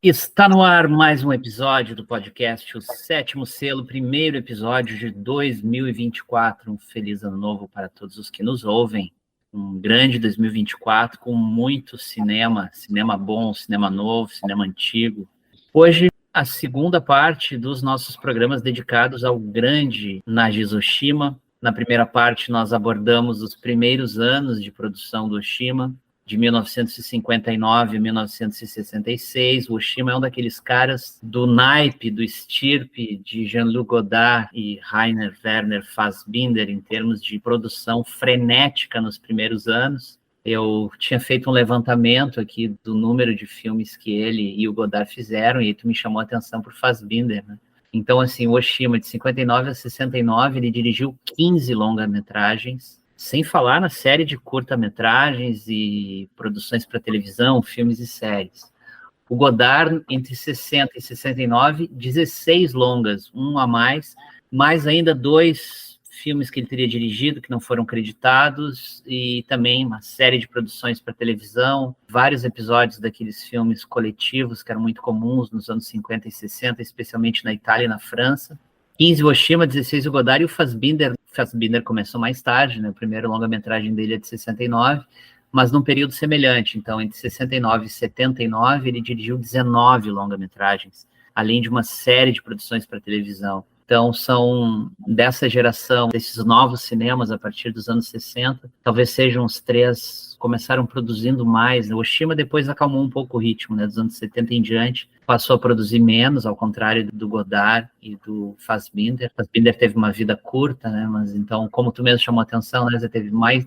Está no ar mais um episódio do podcast, o sétimo selo, primeiro episódio de 2024. Um feliz ano novo para todos os que nos ouvem. Um grande 2024 com muito cinema bom, cinema novo, cinema antigo. Hoje, a segunda parte dos nossos programas dedicados ao grande Nagisa Oshima. Na primeira parte, nós abordamos os primeiros anos de produção do Oshima, de 1959 a 1966. O Oshima é um daqueles caras do naipe, do estirpe de Jean-Luc Godard e Rainer Werner Fassbinder em termos de produção frenética nos primeiros anos. Eu tinha feito um levantamento aqui do número de filmes que ele e o Godard fizeram, e aí tu me chamou a atenção por Fassbinder, né? Então, assim, o Oshima, de 59 a 69, ele dirigiu 15 longa-metragens, sem falar na série de curta-metragens e produções para televisão, filmes e séries. O Godard, entre 60 e 69, 16 longas, um a mais ainda 2 filmes que ele teria dirigido, que não foram creditados, e também uma série de produções para televisão, vários episódios daqueles filmes coletivos que eram muito comuns nos anos 50 e 60, especialmente na Itália e na França. 15 o Oshima, 16 o Godard, e o Fassbinder começou mais tarde, né? O primeiro longa-metragem dele é de 69, mas num período semelhante. Então, entre 69 e 79, ele dirigiu 19 longa-metragens, além de uma série de produções para televisão. Então, são dessa geração, desses novos cinemas, a partir dos anos 60, talvez sejam os 3 começaram produzindo mais. O Oshima depois acalmou um pouco o ritmo, né? Dos anos 70 em diante, passou a produzir menos, ao contrário do Godard e do Fassbinder. Fassbinder teve uma vida curta, né? Mas então, como tu mesmo chamou a atenção, né?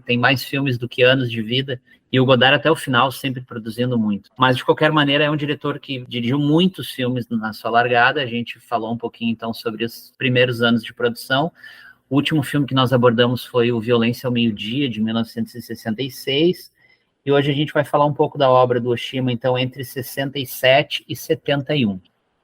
Tem mais filmes do que anos de vida, e o Godard até o final sempre produzindo muito. Mas, de qualquer maneira, é um diretor que dirigiu muitos filmes na sua largada. A gente falou um pouquinho, então, sobre os primeiros anos de produção. O último filme que nós abordamos foi o Violência ao Meio-Dia, de 1966, e hoje a gente vai falar um pouco da obra do Oshima, então, entre 67 e 71.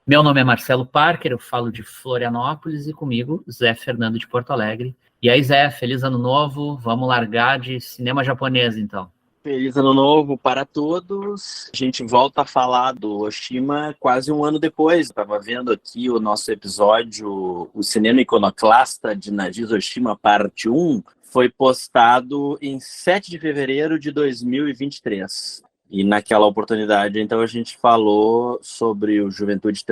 Meu nome é Marcelo Parker, eu falo de Florianópolis, e comigo, Zé Fernando de Porto Alegre. E aí, Zé, feliz ano novo, vamos largar de cinema japonês, então. Feliz ano novo para todos. A gente volta a falar do Oshima quase um ano depois. Estava vendo aqui o nosso episódio, o Cinema Iconoclasta de Nagisa Oshima, parte 1, foi postado em 7 de fevereiro de 2023. E naquela oportunidade, então, a gente falou sobre o Juventude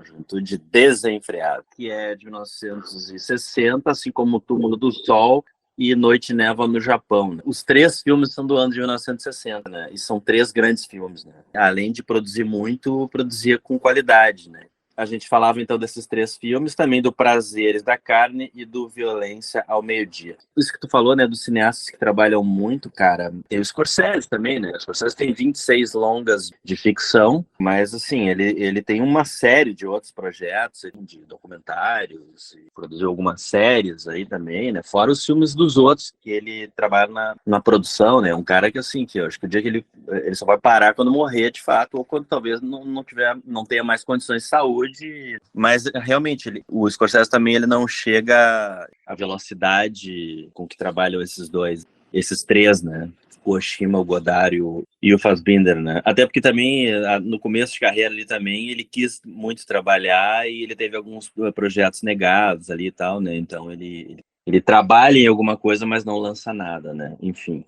Juventude Desenfreada, que é de 1960, assim como o Túmulo do Sol e Noite e Névoa no Japão, né? Os 3 filmes são do ano de 1960, né? E são 3 grandes filmes, né? Além de produzir muito, produzia com qualidade, né? A gente falava, então, desses 3 filmes, também do Prazeres da Carne e do Violência ao Meio-Dia. Isso que tu falou, né, dos cineastas que trabalham muito, cara, tem o Scorsese também, né? O Scorsese tem 26 longas de ficção, mas, assim, ele tem uma série de outros projetos, de documentários, produziu algumas séries aí também, né? Fora os filmes dos outros, que ele trabalha na produção, né? Um cara que, assim, que eu acho que o dia que ele só vai parar quando morrer, de fato, ou quando talvez não tenha mais condições de saúde. Mas realmente o Scorsese também ele não chega à velocidade com que trabalham esses 3, né? O Oshima, o Godard e o Fassbinder, né? Até porque também no começo de carreira ali também ele quis muito trabalhar e ele teve alguns projetos negados ali e tal, né? Então ele trabalha em alguma coisa, mas não lança nada, né? Enfim.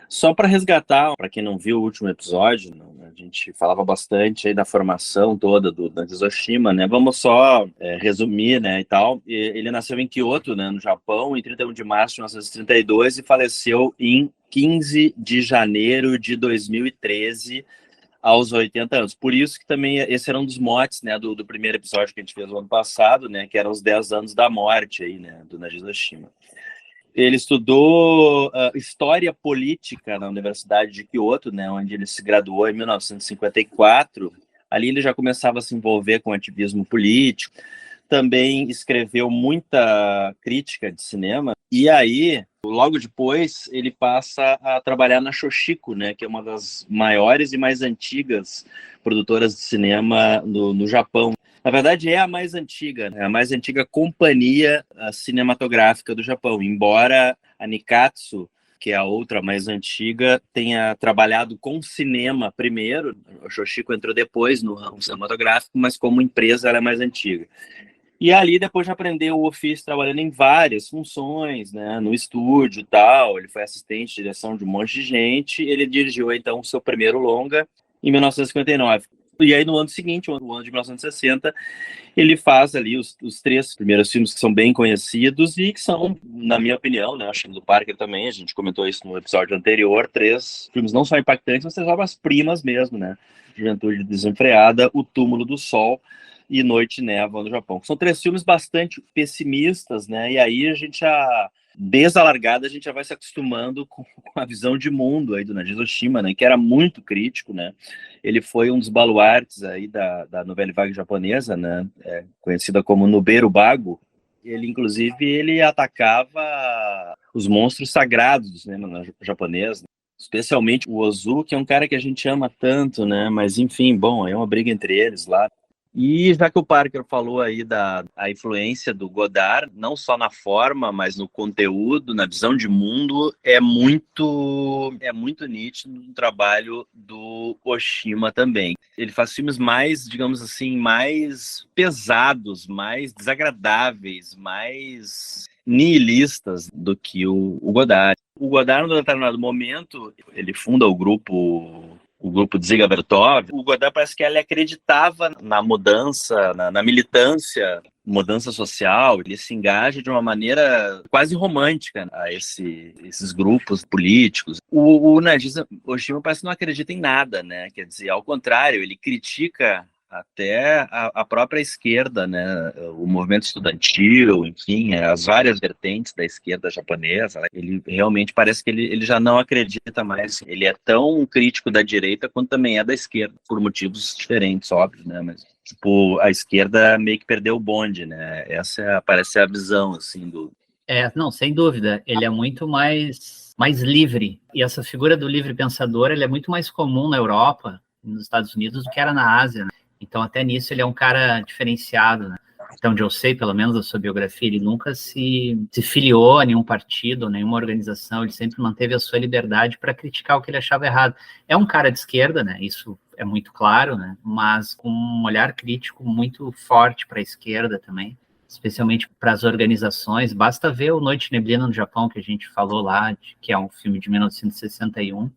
Só para resgatar, para quem não viu o último episódio, a gente falava bastante aí da formação toda do Nagisa Oshima, né? Vamos só resumir, né, e tal. Ele nasceu em Kyoto, né, no Japão, em 31 de março de 1932 e faleceu em 15 de janeiro de 2013, aos 80 anos. Por isso que também esse era um dos motes, né, do primeiro episódio que a gente fez no ano passado, né, que eram os 10 anos da morte aí, né, do Nagisa Oshima. Ele estudou História Política na Universidade de Kyoto, né, onde ele se graduou em 1954. Ali ele já começava a se envolver com ativismo político. Também escreveu muita crítica de cinema. E aí, logo depois, ele passa a trabalhar na Shochiku, né, que é uma das maiores e mais antigas produtoras de cinema no Japão. Na verdade, é a mais antiga, né? A mais antiga companhia cinematográfica do Japão, embora a Nikatsu que é a outra mais antiga, tenha trabalhado com cinema primeiro. O Shochiko entrou depois no ramo cinematográfico, mas como empresa ela é mais antiga. E ali depois de aprender o ofício trabalhando em várias funções, né, no estúdio e tal, ele foi assistente de direção de um monte de gente, ele dirigiu então o seu primeiro longa em 1959. E aí no ano seguinte, o ano de 1960, ele faz ali os três primeiros filmes que são bem conhecidos e que são, na minha opinião, né, acho que do Parker também, a gente comentou isso no episódio anterior, três filmes não só impactantes, mas três obras-primas mesmo, né? Juventude Desenfreada, O Túmulo do Sol e Noite Névoa no Japão. São três filmes bastante pessimistas, né? E aí a gente já, desde a largada, a gente já vai se acostumando com a visão de mundo aí do Naji Oshima, né? Que era muito crítico, né? Ele foi um dos baluartes aí da novela vague japonesa, né? Conhecida como Nuberu Bago. Ele, inclusive, ele atacava os monstros sagrados do cinema japonês, né? Especialmente o Ozu, que é um cara que a gente ama tanto, né? Mas, enfim, bom, é uma briga entre eles lá. E já que o Parker falou aí da influência do Godard, não só na forma, mas no conteúdo, na visão de mundo, é muito nítido no trabalho do Oshima também. Ele faz filmes mais, digamos assim, mais pesados, mais desagradáveis, mais nihilistas do que o Godard. O Godard, em um determinado momento, ele funda o grupo Dziga Vertov. O Godard parece que ele acreditava na mudança, na militância, mudança social. Ele se engaja de uma maneira quase romântica a esses grupos políticos. O Naji Oshima parece que não acredita em nada, né? Quer dizer, ao contrário, ele critica até a própria esquerda, né? O movimento estudantil, enfim, as várias vertentes da esquerda japonesa. Ele realmente parece que ele já não acredita mais. Ele é tão crítico da direita quanto também é da esquerda, por motivos diferentes, óbvio, né? Mas, tipo, a esquerda meio que perdeu o bonde, né? Essa parece ser a visão, assim, do... Não, sem dúvida. Ele é muito mais livre. E essa figura do livre pensador, ele é muito mais comum na Europa, nos Estados Unidos, do que era na Ásia, né? Então, até nisso, ele é um cara diferenciado, né? Então, onde eu sei, pelo menos, da sua biografia, ele nunca se filiou a nenhum partido, nenhuma organização, ele sempre manteve a sua liberdade para criticar o que ele achava errado. É um cara de esquerda, né? Isso é muito claro, né? Mas com um olhar crítico muito forte para a esquerda também, especialmente para as organizações. Basta ver o Noite Neblina no Japão, que a gente falou lá, que é um filme de 1961,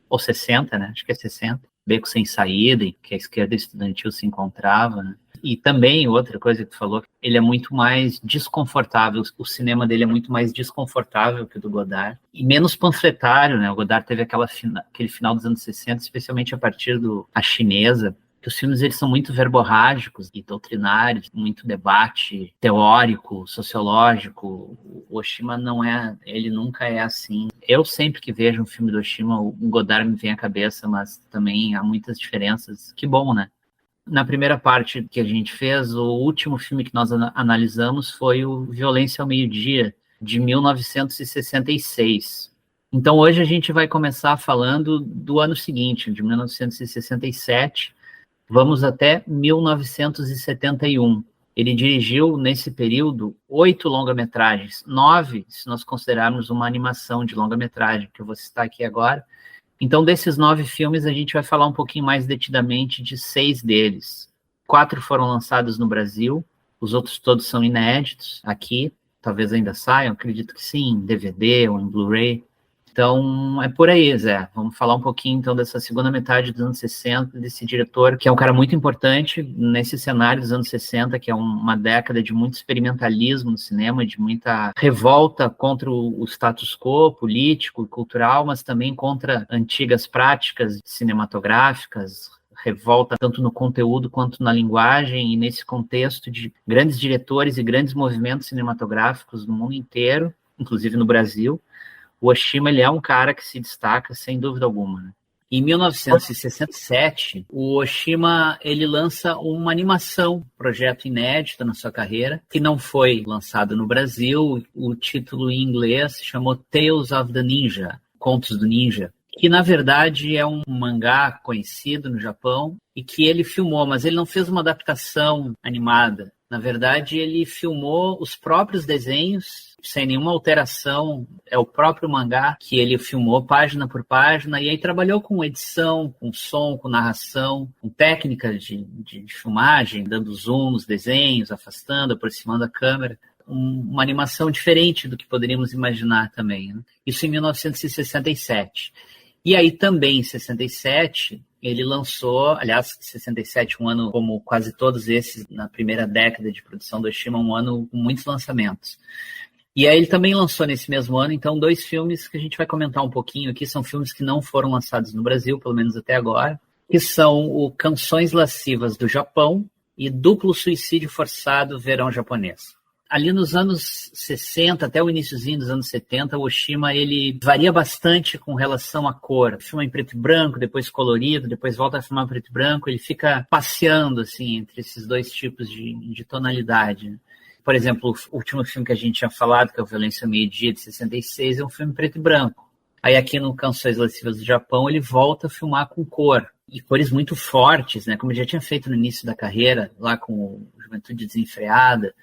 ou 60, né? Acho que é 60. Beco Sem Saída, em que a esquerda estudantil se encontrava, né? E também, outra coisa que tu falou, ele é muito mais desconfortável, o cinema dele é muito mais desconfortável que o do Godard, e menos panfletário, né? O Godard teve aquele final dos anos 60, especialmente a partir A Chinesa, que os filmes eles são muito verborrágicos e doutrinários, muito debate teórico, sociológico. O Oshima ele nunca é assim. Eu sempre que vejo um filme do Oshima, o Godard me vem à cabeça, mas também há muitas diferenças. Que bom, né? Na primeira parte que a gente fez, o último filme que nós analisamos foi o Violência ao Meio-Dia, de 1966. Então hoje a gente vai começar falando do ano seguinte, de 1967, vamos até 1971. Ele dirigiu, nesse período, 8 longa-metragens, 9, se nós considerarmos uma animação de longa-metragem, que eu vou citar aqui agora. Então, desses 9 filmes, a gente vai falar um pouquinho mais detidamente de 6 deles. 4 foram lançados no Brasil, os outros todos são inéditos aqui, talvez ainda saiam, acredito que sim, em DVD ou em Blu-ray. Então, é por aí, Zé. Vamos falar um pouquinho, então, dessa segunda metade dos anos 60, desse diretor, que é um cara muito importante nesse cenário dos anos 60, que é uma década de muito experimentalismo no cinema, de muita revolta contra o status quo político e cultural, mas também contra antigas práticas cinematográficas, revolta tanto no conteúdo quanto na linguagem, e nesse contexto de grandes diretores e grandes movimentos cinematográficos no mundo inteiro, inclusive no Brasil. O Oshima, ele é um cara que se destaca, sem dúvida alguma, né? Em 1967, o Oshima, ele lança uma animação, projeto inédito na sua carreira, que não foi lançado no Brasil. O título em inglês se chamou Tales of the Ninja, Contos do Ninja, que na verdade é um mangá conhecido no Japão e que ele filmou, mas ele não fez uma adaptação animada. Na verdade, ele filmou os próprios desenhos, sem nenhuma alteração. É o próprio mangá que ele filmou página por página, e aí trabalhou com edição, com som, com narração, com técnicas de filmagem, dando zoom nos desenhos, afastando, aproximando a câmera. Uma animação diferente do que poderíamos imaginar também, né? Isso em 1967. E aí também, em 67, ele lançou, aliás, 67, um ano como quase todos esses, na primeira década de produção do Oshima, um ano com muitos lançamentos. E aí ele também lançou nesse mesmo ano, então, 2 filmes que a gente vai comentar um pouquinho aqui, são filmes que não foram lançados no Brasil, pelo menos até agora, que são o Canções Lascivas do Japão e Duplo Suicídio Forçado, Verão Japonês. Ali nos anos 60, até o iniciozinho dos anos 70, o Oshima, ele varia bastante com relação à cor. Filma em preto e branco, depois colorido, depois volta a filmar preto e branco. Ele fica passeando, assim, entre esses 2 tipos de tonalidade. Por exemplo, o último filme que a gente tinha falado, que é o Violência ao Meio-Dia, de 66, é um filme preto e branco. Aí aqui no Canções Lascivas do Japão, ele volta a filmar com cor. E cores muito fortes, né? Como ele já tinha feito no início da carreira, lá com o Juventude Desenfreada.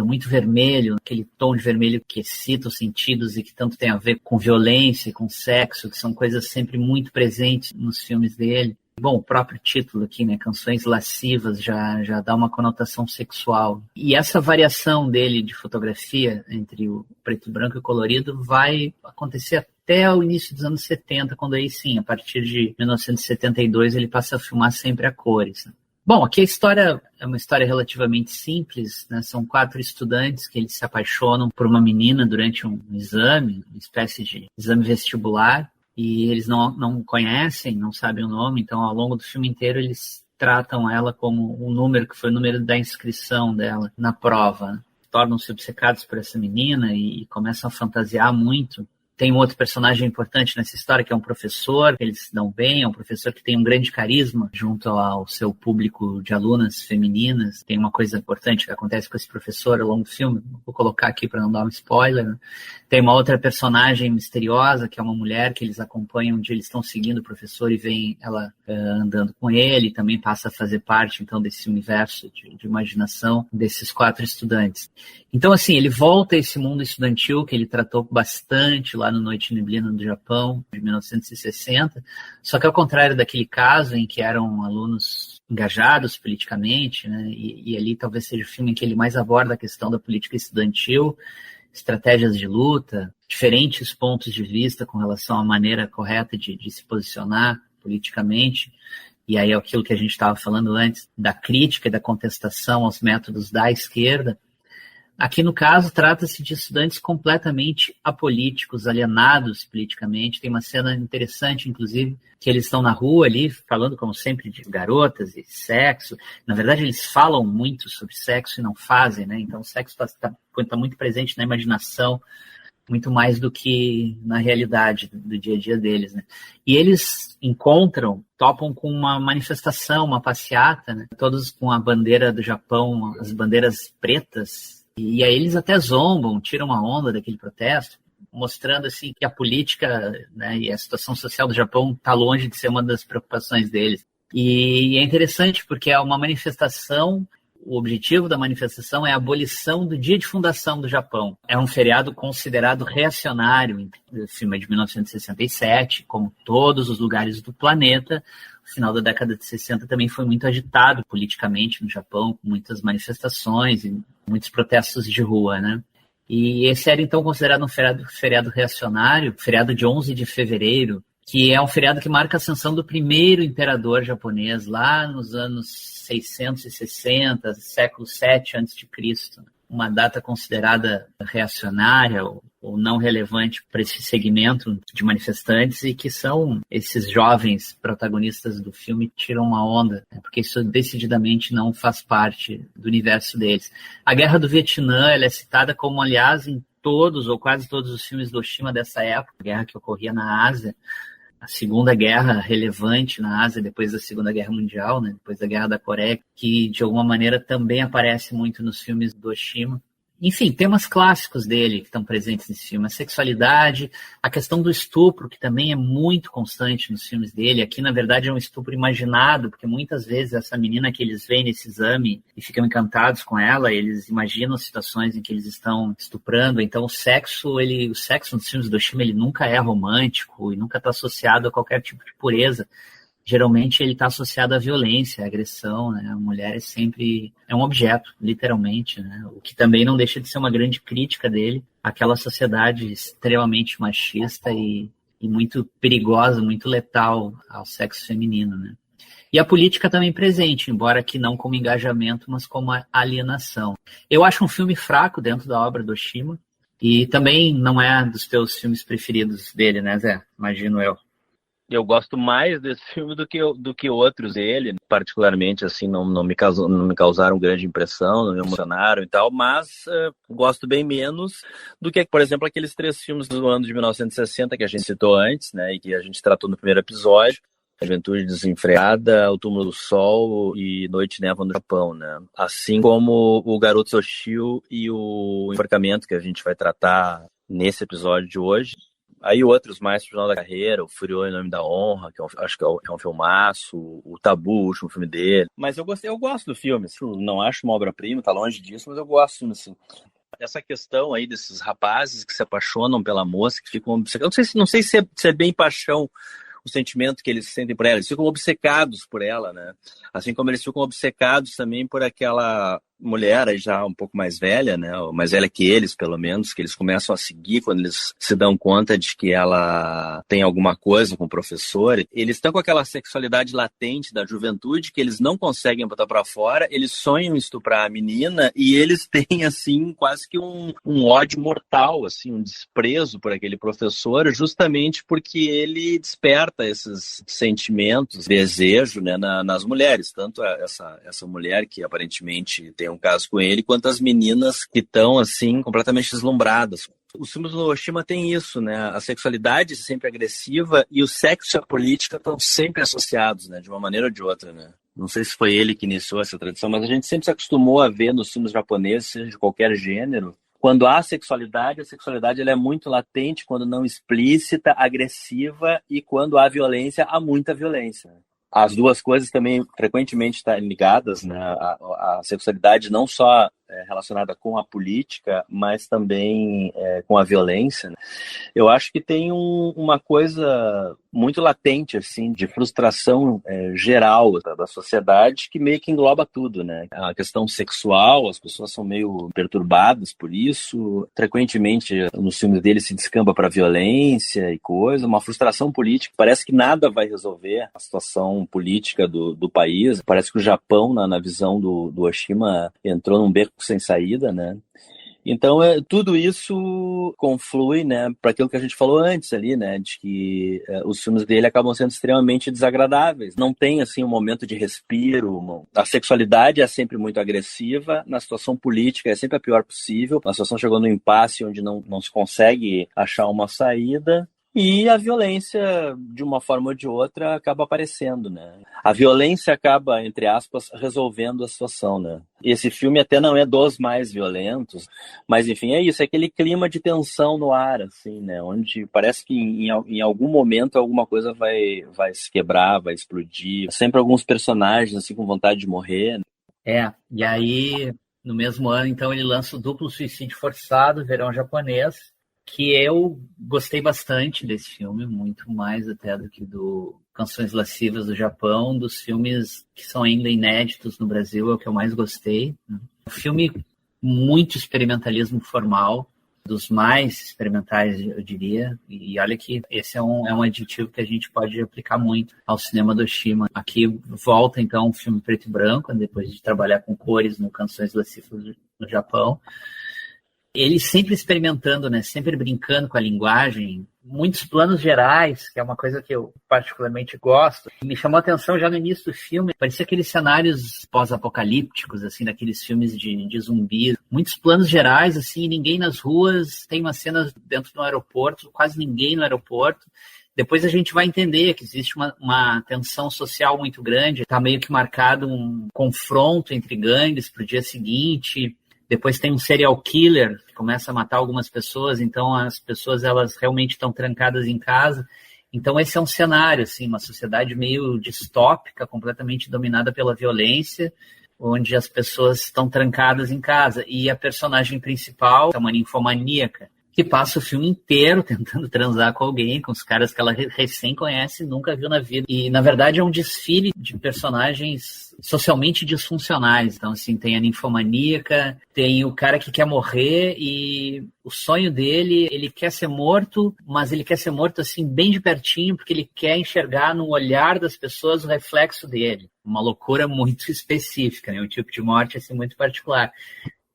Muito vermelho, aquele tom de vermelho que excita os sentidos e que tanto tem a ver com violência e com sexo, que são coisas sempre muito presentes nos filmes dele. Bom, o próprio título aqui, né, Canções Lascivas, já dá uma conotação sexual. E essa variação dele de fotografia entre o preto e branco e o colorido vai acontecer até o início dos anos 70, quando aí sim, a partir de 1972, ele passa a filmar sempre a cores, né? Bom, aqui a história é uma história relativamente simples, né? São 4 estudantes que eles se apaixonam por uma menina durante um exame, uma espécie de exame vestibular, e eles não conhecem, não sabem o nome, então ao longo do filme inteiro eles tratam ela como um número, que foi o número da inscrição dela na prova, né? Tornam-se obcecados por essa menina e começam a fantasiar muito. Tem um outro personagem importante nessa história, que é um professor, eles se dão bem, é um professor que tem um grande carisma junto ao seu público de alunas femininas. Tem uma coisa importante que acontece com esse professor ao longo do filme, vou colocar aqui para não dar um spoiler, né? Tem uma outra personagem misteriosa, que é uma mulher que eles acompanham, onde eles estão seguindo o professor e veem ela andando com ele, também passa a fazer parte, então, desse universo de imaginação desses 4 estudantes. Então, assim, ele volta a esse mundo estudantil que ele tratou bastante lá no Noite Neblina do Japão, de 1960, só que ao contrário daquele caso em que eram alunos engajados politicamente, né, e ali talvez seja o filme em que ele mais aborda a questão da política estudantil, estratégias de luta, diferentes pontos de vista com relação à maneira correta de se posicionar politicamente, e aí é aquilo que a gente estava falando antes, da crítica e da contestação aos métodos da esquerda. Aqui, no caso, trata-se de estudantes completamente apolíticos, alienados politicamente. Tem uma cena interessante, inclusive, que eles estão na rua ali, falando, como sempre, de garotas e sexo. Na verdade, eles falam muito sobre sexo e não fazem, né? Então, o sexo está muito presente na imaginação, muito mais do que na realidade do dia a dia deles, né? E eles topam com uma manifestação, uma passeata, né? Todos com a bandeira do Japão, as bandeiras pretas. E aí eles até zombam, tiram uma onda daquele protesto, mostrando assim que a política, né, e a situação social do Japão está longe de ser uma das preocupações deles. E é interessante porque é uma manifestação, o objetivo da manifestação é a abolição do dia de fundação do Japão. É um feriado considerado reacionário, o filme é de 1967, como todos os lugares do planeta. O final da década de 60 também foi muito agitado politicamente no Japão, com muitas manifestações e muitos protestos de rua, né? E esse era, então, considerado um feriado reacionário, feriado de 11 de fevereiro, que é um feriado que marca a ascensão do primeiro imperador japonês, lá nos anos 660, século VII a.C., uma data considerada reacionária ou não relevante para esse segmento de manifestantes, e que são esses jovens protagonistas do filme tiram uma onda, né, porque isso decididamente não faz parte do universo deles. A Guerra do Vietnã, ela é citada como, aliás, em todos ou quase todos os filmes do Oshima dessa época, a guerra que ocorria na Ásia, a segunda guerra relevante na Ásia depois da Segunda Guerra Mundial, né, depois da Guerra da Coreia, que de alguma maneira também aparece muito nos filmes do Oshima. Enfim, temas clássicos dele que estão presentes nesse filme. A sexualidade, a questão do estupro, que também é muito constante nos filmes dele. Aqui, na verdade, é um estupro imaginado, porque muitas vezes essa menina que eles veem nesse exame e ficam encantados com ela, eles imaginam situações em que eles estão estuprando. Então, o sexo nos filmes do Oshima, ele nunca é romântico e nunca está associado a qualquer tipo de pureza. Geralmente ele está associado à violência, à agressão, né? A mulher é um objeto, literalmente, né? O que também não deixa de ser uma grande crítica dele àquela sociedade extremamente machista e muito perigosa, muito letal ao sexo feminino, né? E a política também presente, embora que não como engajamento, mas como alienação. Eu acho um filme fraco dentro da obra do Oshima e também não é dos teus filmes preferidos dele, né, Zé? Imagino eu. Eu gosto mais desse filme do que outros dele, particularmente, assim, não me causaram grande impressão, não me emocionaram e tal, mas gosto bem menos do que, por exemplo, aqueles 3 filmes do ano de 1960 que a gente citou antes, né, e que a gente tratou no primeiro episódio, A Juventude Desenfreada, O Túmulo do Sol e Noite e Névoa no Japão, né, assim como o Garoto Soshio e o Enforcamento, que a gente vai tratar nesse episódio de hoje. Aí outros mais pro final da carreira, o Furiô em Nome da Honra, que acho que é um filmaço, o Tabu, o último filme dele. Mas eu gosto do filme, assim, não acho uma obra-prima, tá longe disso, mas eu gosto do filme, assim. Essa questão aí desses rapazes que se apaixonam pela moça, que ficam obcecados, não sei se é bem paixão o sentimento que eles sentem por ela, eles ficam obcecados por ela, né? Assim como eles ficam obcecados também por aquela mulher aí já um pouco mais velha, né? Ou mais velha que eles, pelo menos, que eles começam a seguir quando eles se dão conta de que ela tem alguma coisa com o professor. Eles estão com aquela sexualidade latente da juventude que eles não conseguem botar pra fora, eles sonham em estuprar a menina e eles têm, assim, quase que um ódio mortal, assim, um desprezo por aquele professor, justamente porque ele desperta esses sentimentos, desejo, né, nas mulheres, tanto essa mulher que aparentemente tem um caso com ele, quanto as meninas que estão, assim, completamente deslumbradas. Os filmes do Oshima têm isso, né? A sexualidade sempre agressiva e o sexo e a política estão sempre associados, né? De uma maneira ou de outra, né? Não sei se foi ele que iniciou essa tradição, mas a gente sempre se acostumou a ver nos filmes japoneses, seja de qualquer gênero, quando há sexualidade, a sexualidade ela é muito latente, quando não explícita, agressiva, e quando há violência, há muita violência. As duas coisas também frequentemente estão ligadas, né? A sexualidade não só relacionada com a política, mas também com a violência, né? Eu acho que tem uma coisa muito latente, assim, de frustração geral da sociedade que meio que engloba tudo, né? A questão sexual, as pessoas são meio perturbadas por isso. Frequentemente, nos filmes dele se descamba para violência e coisa, uma frustração política. Parece que nada vai resolver a situação política do país. Parece que o Japão, na visão do Oshima, entrou num beco sem saída, né? Então, tudo isso conflui, né, para aquilo que a gente falou antes ali, né, de que os filmes dele acabam sendo extremamente desagradáveis. Não tem, assim, um momento de respiro. A sexualidade é sempre muito agressiva, na situação política é sempre a pior possível. A situação chegou no impasse onde não se consegue achar uma saída. E a violência, de uma forma ou de outra, acaba aparecendo, né? A violência acaba, entre aspas, resolvendo a situação, né? Esse filme até não é dos mais violentos, mas, enfim, é isso, é aquele clima de tensão no ar, assim, né? Onde parece que em algum momento alguma coisa vai se quebrar, vai explodir. Sempre alguns personagens, assim, com vontade de morrer. E aí, no mesmo ano, então, ele lança o Duplo Suicídio Forçado, Verão Japonês, que eu gostei bastante desse filme, muito mais até do que do Canções Lascivas do Japão, dos filmes que são ainda inéditos no Brasil, é o que eu mais gostei. Um filme muito experimentalismo formal, dos mais experimentais, eu diria, e olha que esse é um adjetivo que a gente pode aplicar muito ao cinema do Oshima. Aqui volta, então, um filme preto e branco, depois de trabalhar com cores no Canções Lascivas no Japão. Ele sempre experimentando, né? Sempre brincando com a linguagem, muitos planos gerais, que é uma coisa que eu particularmente gosto. Me chamou a atenção já no início do filme, parecia aqueles cenários pós-apocalípticos, assim, daqueles filmes de zumbis. Muitos planos gerais, assim, ninguém nas ruas, tem umas cenas dentro do aeroporto, quase ninguém no aeroporto. Depois a gente vai entender que existe uma tensão social muito grande, está meio que marcado um confronto entre gangues para o dia seguinte. Depois tem um serial killer que começa a matar algumas pessoas, então as pessoas elas realmente estão trancadas em casa. Então esse é um cenário, assim, uma sociedade meio distópica, completamente dominada pela violência, onde as pessoas estão trancadas em casa. E a personagem principal é uma ninfomaníaca, que passa o filme inteiro tentando transar com alguém, com os caras que ela recém conhece e nunca viu na vida. E, na verdade, é um desfile de personagens socialmente disfuncionais. Então, assim, tem a ninfomaníaca, tem o cara que quer morrer e o sonho dele, ele quer ser morto, mas ele quer ser morto, assim, bem de pertinho, porque ele quer enxergar no olhar das pessoas o reflexo dele. Uma loucura muito específica, né? Um tipo de morte, assim, muito particular.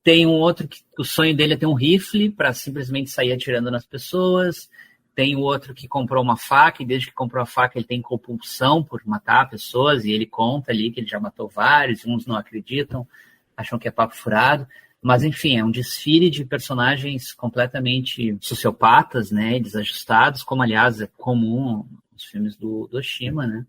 Tem um outro que o sonho dele é ter um rifle para simplesmente sair atirando nas pessoas. Tem o outro que comprou uma faca e desde que comprou a faca ele tem compulsão por matar pessoas e ele conta ali que ele já matou vários, uns não acreditam, acham que é papo furado. Mas, enfim, é um desfile de personagens completamente sociopatas, né, desajustados, como, aliás, é comum nos filmes do Oshima, né.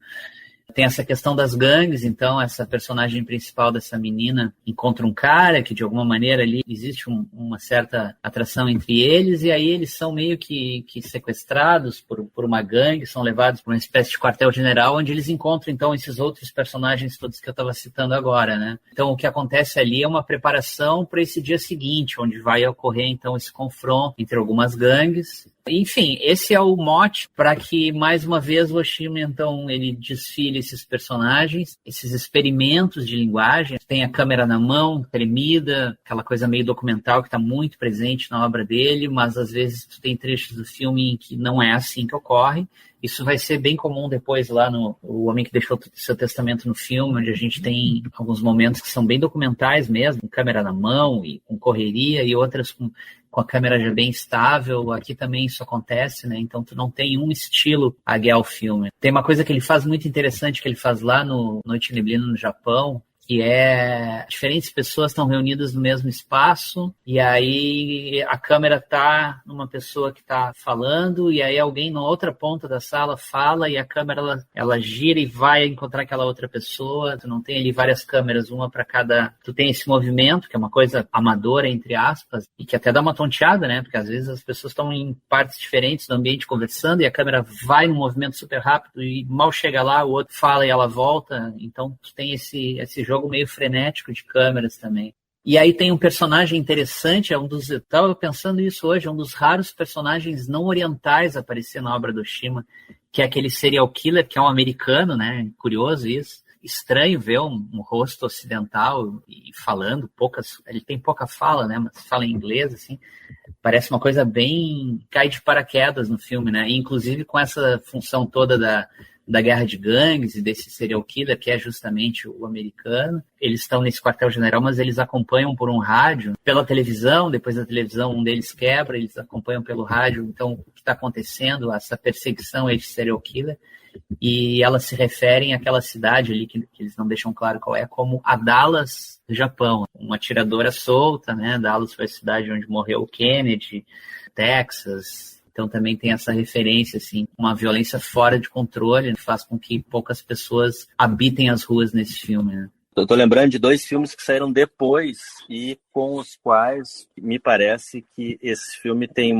Tem essa questão das gangues, então essa personagem principal dessa menina encontra um cara que de alguma maneira ali existe uma certa atração entre eles e aí eles são meio que sequestrados por uma gangue, são levados para uma espécie de quartel-general onde eles encontram então esses outros personagens todos que eu estava citando agora, né? Então o que acontece ali é uma preparação para esse dia seguinte, onde vai ocorrer então esse confronto entre algumas gangues. Enfim, esse é o mote para que, mais uma vez, o Oshima, então, ele desfile esses personagens, esses experimentos de linguagem. Tem a câmera na mão, tremida, aquela coisa meio documental que está muito presente na obra dele, mas, às vezes, tu tem trechos do filme em que não é assim que ocorre. Isso vai ser bem comum depois lá no O Homem que Deixou Seu Testamento no Filme, onde a gente tem alguns momentos que são bem documentais mesmo, com câmera na mão e com correria, e outras com a câmera já bem estável. Aqui também isso acontece, né? Então tu não tem um estilo a guiar o filme. Tem uma coisa que ele faz muito interessante, que ele faz lá no Noite Neblina no Japão, que é diferentes pessoas estão reunidas no mesmo espaço e aí a câmera tá numa pessoa que está falando e aí alguém na outra ponta da sala fala e a câmera ela gira e vai encontrar aquela outra pessoa. Tu não tem ali várias câmeras, uma para cada. Tu tem esse movimento, que é uma coisa amadora, entre aspas, e que até dá uma tonteada, né? Porque às vezes as pessoas estão em partes diferentes do ambiente conversando e a câmera vai num movimento super rápido e mal chega lá, o outro fala e ela volta. Então tu tem esse jogo meio frenético de câmeras também. E aí tem um personagem interessante, eu estava pensando isso hoje, é um dos raros personagens não orientais a aparecer na obra do Oshima, que é aquele serial killer, que é um americano, né? Curioso isso. Estranho ver um rosto ocidental e falando ele tem pouca fala, né? Mas fala em inglês, assim. Parece uma coisa bem... cai de paraquedas no filme, né? E, inclusive com essa função toda da guerra de gangues e desse serial killer, que é justamente o americano. Eles estão nesse quartel-general, mas eles acompanham por um rádio, pela televisão, depois da televisão um deles quebra, eles acompanham pelo rádio, então o que está acontecendo, essa perseguição a esse serial killer, e elas se referem àquela cidade ali, que eles não deixam claro qual é, como a Dallas do Japão, uma atiradora solta, né? Dallas foi a cidade onde morreu o Kennedy, Texas. Então também tem essa referência, assim, uma violência fora de controle, faz com que poucas pessoas habitem as ruas nesse filme, né? Eu tô lembrando de dois filmes que saíram depois e com os quais me parece que esse filme tem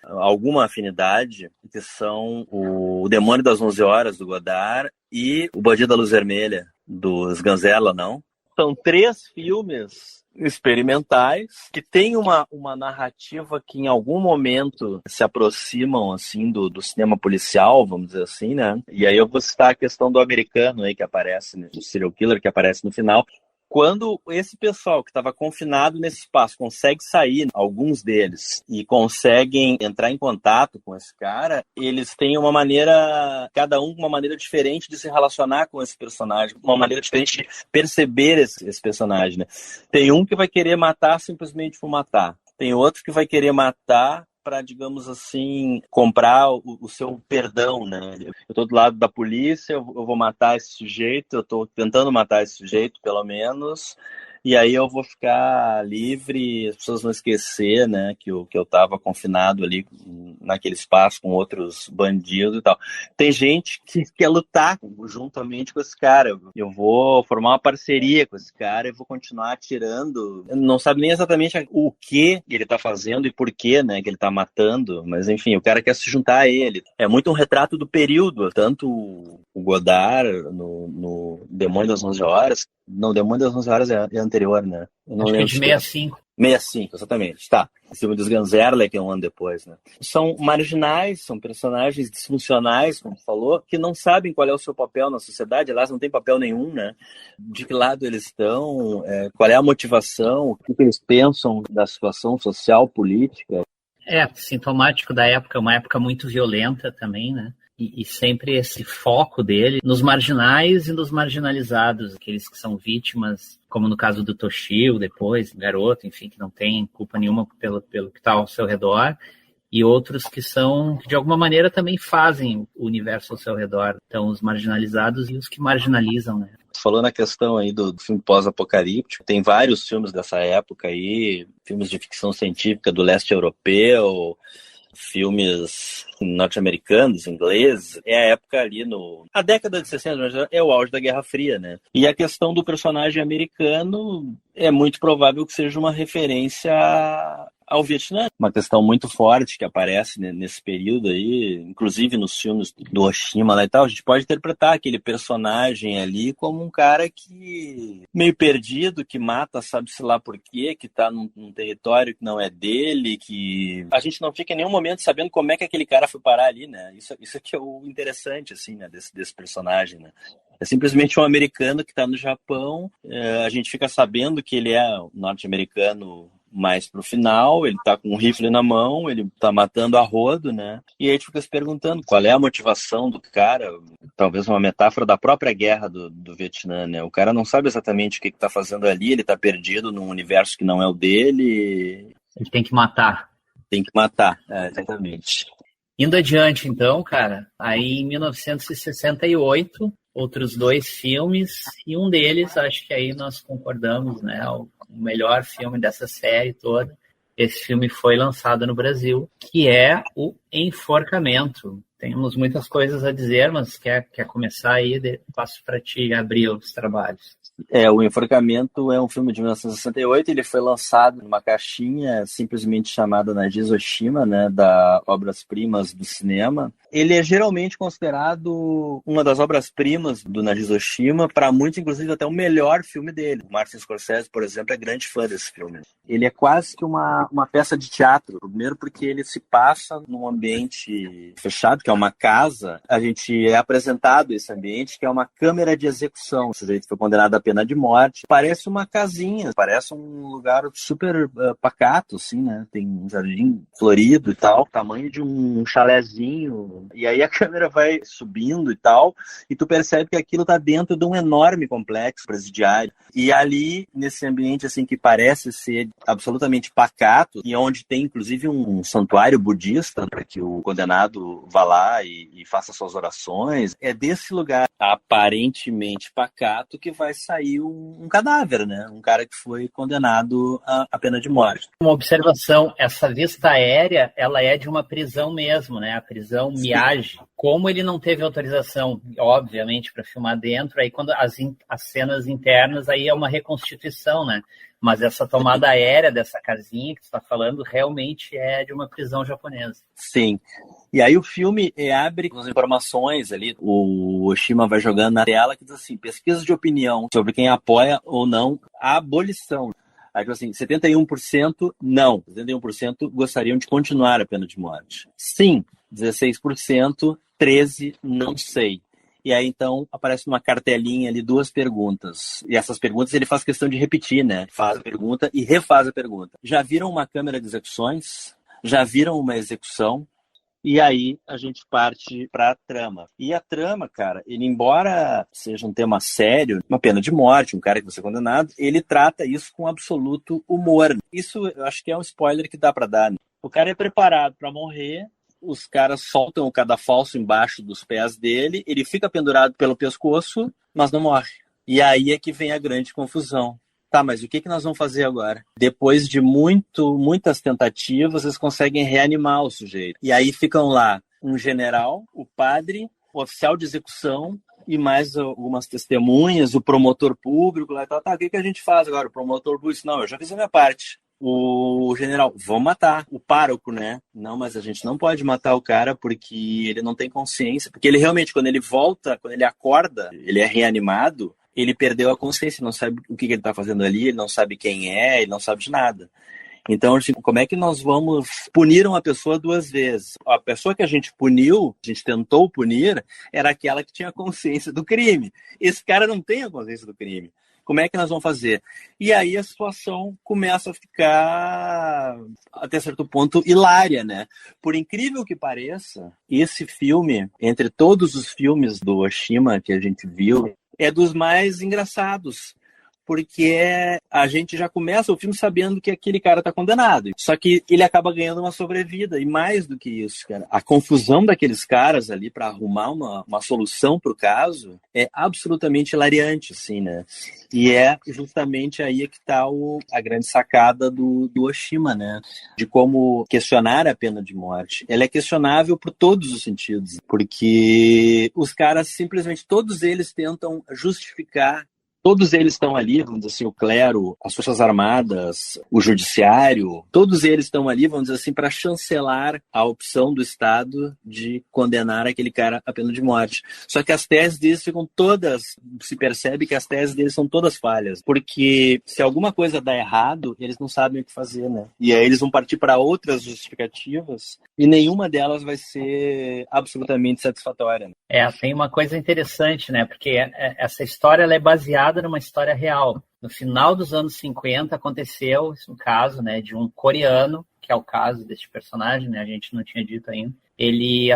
alguma afinidade, que são o Demônio das 11 Horas, do Godard, e O Bandido da Luz Vermelha, dos Ganzella, não? São três filmes experimentais que têm uma narrativa que em algum momento se aproximam assim do cinema policial, vamos dizer assim, né? E aí eu vou citar a questão do americano aí que aparece, né? Do serial killer que aparece no final. Quando esse pessoal que estava confinado nesse espaço consegue sair, alguns deles, e conseguem entrar em contato com esse cara, eles têm uma maneira, cada um uma maneira diferente de se relacionar com esse personagem, uma maneira diferente de perceber esse personagem, né? Tem um que vai querer matar simplesmente por matar. Tem outro que vai querer matar para, digamos assim, comprar o seu perdão, né? Eu estou do lado da polícia, eu vou matar esse sujeito, eu estou tentando matar esse sujeito, pelo menos, E aí eu vou ficar livre, as pessoas vão esquecer, né, que eu tava confinado ali naquele espaço com outros bandidos e tal. Tem gente que quer lutar juntamente com esse cara. Eu vou formar uma parceria com esse cara e vou continuar atirando. Não sabe nem exatamente o que ele tá fazendo e por que, né, que ele tá matando, mas enfim, o cara quer se juntar a ele. É muito um retrato do período, tanto o Godard no Demônio das 11 Horas. Não, Demônio das 11 Horas é anterior, né? Eu não Acho que é lembro de se 65. 65, exatamente. Tá. O filme dos Ganzerla, que é um ano depois, né? São marginais, são personagens disfuncionais, como tu falou, que não sabem qual é o seu papel na sociedade, aliás, não tem papel nenhum, né? De que lado eles estão, qual é a motivação, o que eles pensam da situação social, política. É, sintomático da época, uma época muito violenta também, né? E sempre esse foco dele nos marginais e nos marginalizados, aqueles que são vítimas, como no caso do Toshio, depois, garoto, enfim, que não tem culpa nenhuma pelo que está ao seu redor, e outros que de alguma maneira, também fazem o universo ao seu redor. Então, os marginalizados e os que marginalizam, né? Falando a questão aí do filme pós-apocalíptico, tem vários filmes dessa época aí, filmes de ficção científica do leste europeu, filmes norte-americanos, ingleses, é a época ali a década de 60, é o auge da Guerra Fria, né? E a questão do personagem americano é muito provável que seja uma referência ao Vietnã, uma questão muito forte que aparece nesse período aí, inclusive nos filmes do Oshima lá e tal. A gente pode interpretar aquele personagem ali como um cara que meio perdido, que mata sabe-se lá por quê, que tá num território que não é dele, que a gente não fica em nenhum momento sabendo como é que aquele cara foi parar ali, né? Isso aqui é o interessante, assim, né, desse personagem, né? É simplesmente um americano que está no Japão, a gente fica sabendo que ele é norte-americano mais pro final, ele tá com um rifle na mão, ele tá matando a rodo, né? E aí a gente fica se perguntando qual é a motivação do cara, talvez uma metáfora da própria guerra do Vietnã, né? O cara não sabe exatamente o que tá fazendo ali, ele tá perdido num universo que não é o dele. Ele tem que matar. Tem que matar, exatamente. Indo adiante, então, cara, aí em 1968, outros 2 filmes, e um deles, acho que aí nós concordamos, né, o melhor filme dessa série toda. Esse filme foi lançado no Brasil, que é o Enforcamento. Temos muitas coisas a dizer, mas quer começar aí, passo para ti abrir os trabalhos. O Enforcamento é um filme de 1968, ele foi lançado numa caixinha simplesmente chamada Nagiz Oshima, né, da Obras-Primas do Cinema. Ele é geralmente considerado uma das obras-primas do Nagiz Oshima, para muitos, inclusive, até o melhor filme dele. O Martin Scorsese, por exemplo, é grande fã desse filme. Ele é quase que uma peça de teatro, primeiro porque ele se passa num ambiente fechado, que é uma casa. A gente é apresentado esse ambiente, que é uma câmara de execução. O sujeito foi condenado à pena de morte. Parece uma casinha, parece um lugar super pacato, assim, né? Tem um jardim florido e tal, tamanho de um chalezinho. E aí a câmera vai subindo e tal, e tu percebe que aquilo tá dentro de um enorme complexo presidiário. E ali, nesse ambiente, assim, que parece ser absolutamente pacato, e onde tem, inclusive, um santuário budista para que o condenado vá lá e faça suas orações, é desse lugar aparentemente pacato que vai sair um cadáver, né? Um cara que foi condenado à pena de morte. Uma observação, essa vista aérea, ela é de uma prisão mesmo, né? A prisão Miyagi. Como ele não teve autorização, obviamente, para filmar dentro, aí quando as cenas internas, aí é uma reconstituição, né? Mas essa tomada aérea dessa casinha que você está falando realmente é de uma prisão japonesa. Sim. E aí o filme abre com as informações ali, o Oshima vai jogando na tela que diz assim, pesquisa de opinião sobre quem apoia ou não a abolição. Aí, assim, 71% não, 71% gostariam de continuar a pena de morte. Sim, 16%, 13% não sei. E aí, então, aparece uma cartelinha ali, 2 perguntas. E essas perguntas ele faz questão de repetir, né? Faz a pergunta e refaz a pergunta. Já viram uma câmera de execuções? Já viram uma execução? E aí a gente parte para a trama. E a trama, cara, ele embora seja um tema sério, uma pena de morte, um cara que vai ser condenado, ele trata isso com absoluto humor. Isso eu acho que é um spoiler que dá para dar, né? O cara é preparado para morrer, os caras soltam o cadafalso embaixo dos pés dele, ele fica pendurado pelo pescoço, mas não morre. E aí é que vem a grande confusão. Tá, mas o que nós vamos fazer agora? Depois de muitas tentativas, eles conseguem reanimar o sujeito. E aí ficam lá um general, o padre, o oficial de execução e mais algumas testemunhas, o promotor público lá e tal. Tá, o que a gente faz agora? O promotor público disse, não, eu já fiz a minha parte. O general, vamos matar. O pároco, né? Não, mas a gente não pode matar o cara porque ele não tem consciência. Porque ele realmente, quando ele volta, quando ele acorda, ele é reanimado, ele perdeu a consciência, não sabe o que ele está fazendo ali, ele não sabe quem é, ele não sabe de nada. Então, como é que nós vamos punir uma pessoa duas vezes? A pessoa que a gente puniu, a gente tentou punir, era aquela que tinha consciência do crime. Esse cara não tem a consciência do crime. Como é que nós vamos fazer? E aí a situação começa a ficar, até certo ponto, hilária, né? Por incrível que pareça, esse filme, entre todos os filmes do Oshima que a gente viu, é dos mais engraçados, porque a gente já começa o filme sabendo que aquele cara tá condenado. Só que ele acaba ganhando uma sobrevida. E mais do que isso, cara, a confusão daqueles caras ali para arrumar uma solução pro caso é absolutamente hilariante, assim, né? E é justamente aí que tá a grande sacada do Oshima, né? De como questionar a pena de morte. Ela é questionável por todos os sentidos, porque os caras simplesmente, todos eles tentam justificar. Todos eles estão ali, vamos dizer assim, o clero, as Forças Armadas, o Judiciário, todos eles estão ali, vamos dizer assim, para chancelar a opção do Estado de condenar aquele cara à pena de morte. Só que as teses deles ficam todas, se percebe que as teses deles são todas falhas, porque se alguma coisa dá errado, eles não sabem o que fazer, né? E aí eles vão partir para outras justificativas e nenhuma delas vai ser absolutamente satisfatória. Tem uma coisa interessante, né? Porque essa história ela é baseada numa história real. No final dos anos 50 aconteceu um caso, né, de um coreano, que é o caso deste personagem, né, a gente não tinha dito ainda. Ele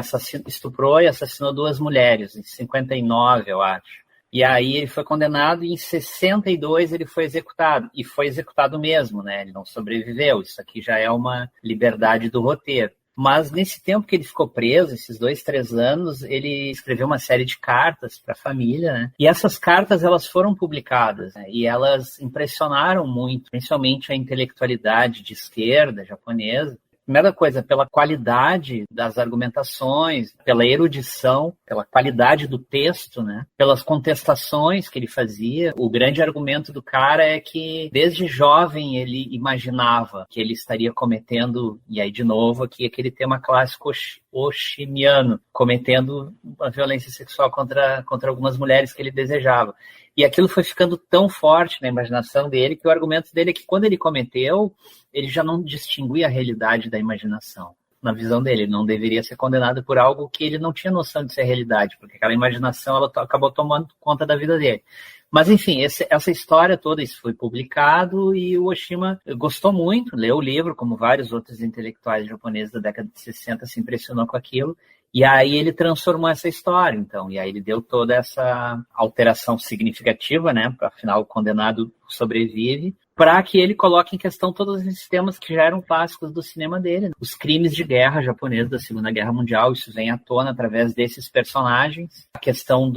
estuprou e assassinou 2 mulheres, em 59, eu acho. E aí ele foi condenado e em 62 ele foi executado. E foi executado mesmo, né? Ele não sobreviveu. Isso aqui já é uma liberdade do roteiro. Mas nesse tempo que ele ficou preso, esses 2, 3 anos, ele escreveu uma série de cartas para a família, né? E essas cartas, elas foram publicadas, né? E elas impressionaram muito, principalmente a intelectualidade de esquerda japonesa. Primeira coisa, pela qualidade das argumentações, pela erudição, pela qualidade do texto, né? Pelas contestações que ele fazia. O grande argumento do cara é que, desde jovem, ele imaginava que ele estaria cometendo, e aí de novo aqui aquele tema clássico oshimiano, cometendo uma violência sexual contra algumas mulheres que ele desejava. E aquilo foi ficando tão forte na imaginação dele que o argumento dele é que quando ele cometeu, ele já não distinguia a realidade da imaginação. Na visão dele, ele não deveria ser condenado por algo que ele não tinha noção de ser realidade, porque aquela imaginação ela acabou tomando conta da vida dele. Mas, enfim, essa história toda, isso foi publicado e o Oshima gostou muito, leu o livro, como vários outros intelectuais japoneses da década de 60 se impressionou com aquilo. E aí ele transformou essa história, então, e aí ele deu toda essa alteração significativa, né, afinal o condenado sobrevive, para que ele coloque em questão todos esses temas que já eram clássicos do cinema dele. Os crimes de guerra japoneses da Segunda Guerra Mundial, isso vem à tona através desses personagens. A questão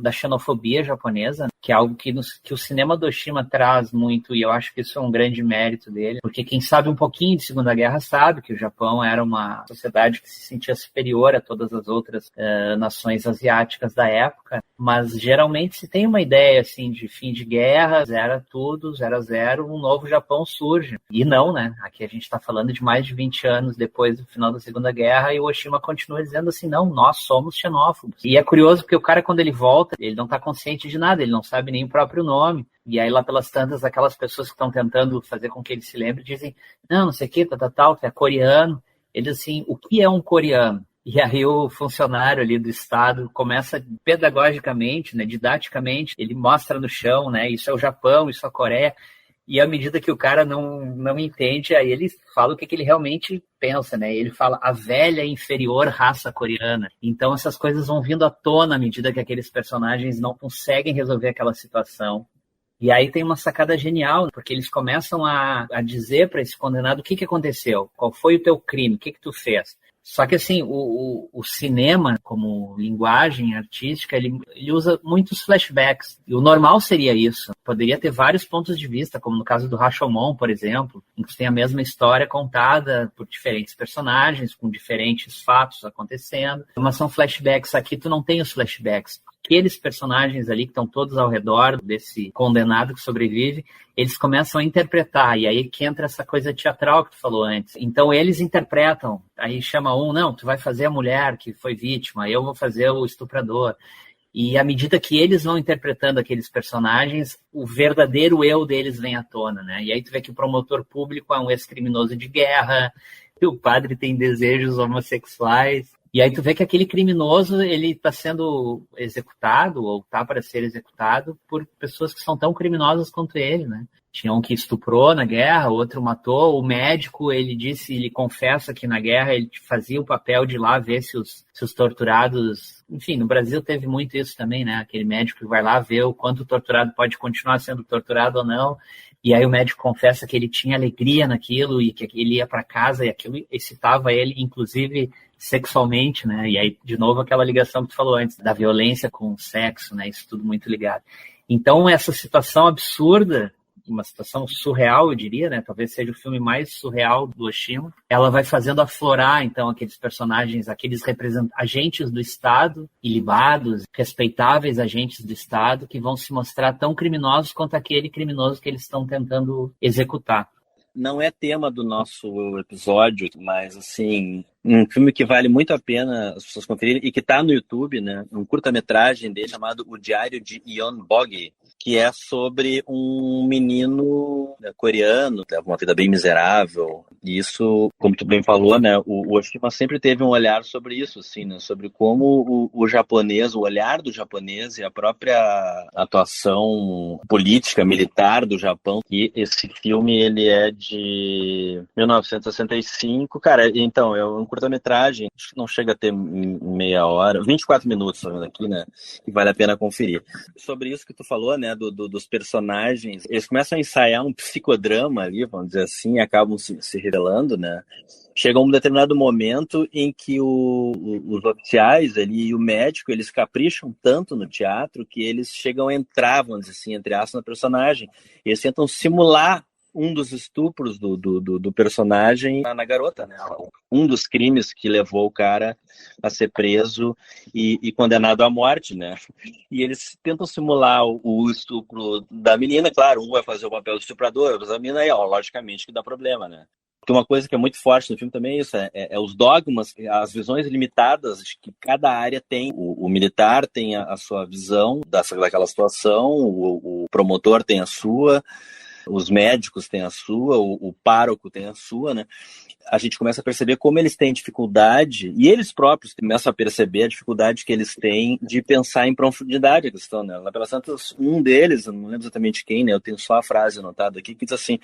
da xenofobia japonesa, que é algo que o cinema do Oshima traz muito, e eu acho que isso é um grande mérito dele, porque quem sabe um pouquinho de Segunda Guerra sabe que o Japão era uma sociedade que se sentia superior a todas as outras nações asiáticas da época, mas geralmente se tem uma ideia assim de fim de guerra, zero tudo, 0-0, um novo Japão surge. E não, né? Aqui a gente está falando de mais de 20 anos depois do final da Segunda Guerra e o Oshima continua dizendo assim, não, nós somos xenófobos. E é curioso porque o cara, quando ele volta, ele não está consciente de nada, ele não sabe nem o próprio nome. E aí lá pelas tantas, aquelas pessoas que estão tentando fazer com que ele se lembre dizem, não sei o que, tal, que é coreano. Ele diz assim, o que é um coreano? E aí o funcionário ali do Estado começa pedagogicamente, né, didaticamente, ele mostra no chão, né, isso é o Japão, isso é a Coreia, e à medida que o cara não entende, aí ele fala o que ele realmente pensa, né, ele fala a velha e inferior raça coreana. Então essas coisas vão vindo à tona à medida que aqueles personagens não conseguem resolver aquela situação. E aí tem uma sacada genial, porque eles começam a dizer para esse condenado o que aconteceu, qual foi o teu crime, o que tu fez. Só que, assim, o cinema, como linguagem artística, ele usa muitos flashbacks. E o normal seria isso. Poderia ter vários pontos de vista, como no caso do Rashomon, por exemplo, em que tem a mesma história contada por diferentes personagens, com diferentes fatos acontecendo. Mas são flashbacks. Aqui tu não tem os flashbacks. Aqueles personagens ali que estão todos ao redor desse condenado que sobrevive, eles começam a interpretar, e aí que entra essa coisa teatral que tu falou antes. Então eles interpretam, aí chama não, tu vai fazer a mulher que foi vítima, eu vou fazer o estuprador. E à medida que eles vão interpretando aqueles personagens, o verdadeiro eu deles vem à tona, né? E aí tu vê que o promotor público é um ex-criminoso de guerra, e o padre tem desejos homossexuais. E aí tu vê que aquele criminoso, ele está sendo executado, ou está para ser executado, por pessoas que são tão criminosas quanto ele, né? Tinha um que estuprou na guerra, outro matou. O médico, ele confessa que na guerra ele fazia o papel de ir lá ver se os torturados... Enfim, no Brasil teve muito isso também, né? Aquele médico que vai lá ver o quanto o torturado pode continuar sendo torturado ou não. E aí o médico confessa que ele tinha alegria naquilo e que ele ia para casa e aquilo excitava ele, inclusive sexualmente, né? E aí, de novo, aquela ligação que tu falou antes, da violência com o sexo, né? Isso tudo muito ligado. Então, essa situação absurda, uma situação surreal, eu diria, né? Talvez seja o filme mais surreal do Oshima. Ela vai fazendo aflorar, então, aqueles personagens, aqueles agentes do Estado, ilibados, respeitáveis agentes do Estado, que vão se mostrar tão criminosos quanto aquele criminoso que eles estão tentando executar. Não é tema do nosso episódio, mas, assim, um filme que vale muito a pena as pessoas conferirem e que está no YouTube, né? Um curta-metragem dele chamado O Diário de Yeon Boggy, que é sobre um menino coreano, teve uma vida bem miserável. E isso, como tu bem falou, né? O Oshima sempre teve um olhar sobre isso, assim, né? Sobre como o japonês, o olhar do japonês e a própria atuação política, militar do Japão. E esse filme, ele é de 1965. Cara, então, é um curta-metragem, acho que não chega a ter meia hora, 24 minutos aqui, né? Que vale a pena conferir. Sobre isso que tu falou, né? Dos personagens, eles começam a ensaiar um psicodrama ali, vamos dizer assim, e acabam se revelando, né? Chega um determinado momento em que os oficiais ali e o médico, eles capricham tanto no teatro que eles chegam a entrar, vamos dizer assim, entre aspas, no personagem. Eles tentam simular um dos estupros do personagem na garota, né? Um dos crimes que levou o cara a ser preso e condenado à morte, né? E eles tentam simular o estupro da menina, claro, um vai fazer o papel do estuprador, mas a menina aí, logicamente que dá problema, né? Porque uma coisa que é muito forte no filme também é isso, é os dogmas, as visões limitadas que cada área tem. O militar tem a sua visão daquela situação, o promotor tem a sua, os médicos têm a sua, o pároco tem a sua, né? A gente começa a perceber como eles têm dificuldade, e eles próprios começam a perceber a dificuldade que eles têm de pensar em profundidade a questão, né? Pelas tantas, um deles, eu não lembro exatamente quem, né? Eu tenho só a frase anotada aqui, que diz assim: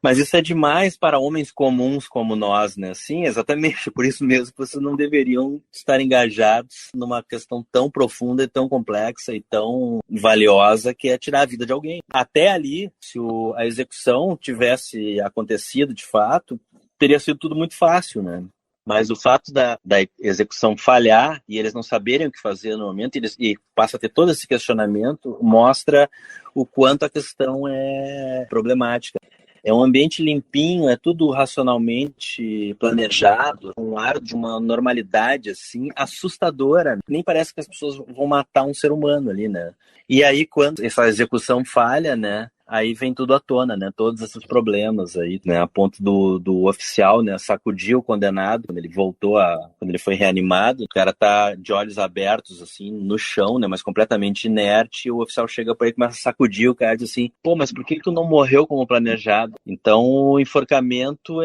mas isso é demais para homens comuns como nós, né? Sim, exatamente, por isso mesmo que vocês não deveriam estar engajados numa questão tão profunda e tão complexa e tão valiosa que é tirar a vida de alguém. Até ali, se a execução tivesse acontecido de fato, teria sido tudo muito fácil, né? Mas o fato da execução falhar e eles não saberem o que fazer no momento, e passa a ter todo esse questionamento, mostra o quanto a questão é problemática. É um ambiente limpinho, é tudo racionalmente planejado, um ar de uma normalidade, assim, assustadora. Nem parece que as pessoas vão matar um ser humano ali, né? E aí, quando essa execução falha, né? Aí vem tudo à tona, né? Todos esses problemas aí, né? A ponto do oficial, né? Sacudir o condenado quando ele quando ele foi reanimado. O cara tá de olhos abertos, assim, no chão, né? Mas completamente inerte. E o oficial chega pra ele e começa a sacudir o cara e diz assim: pô, mas por que tu não morreu como planejado? Então, o enforcamento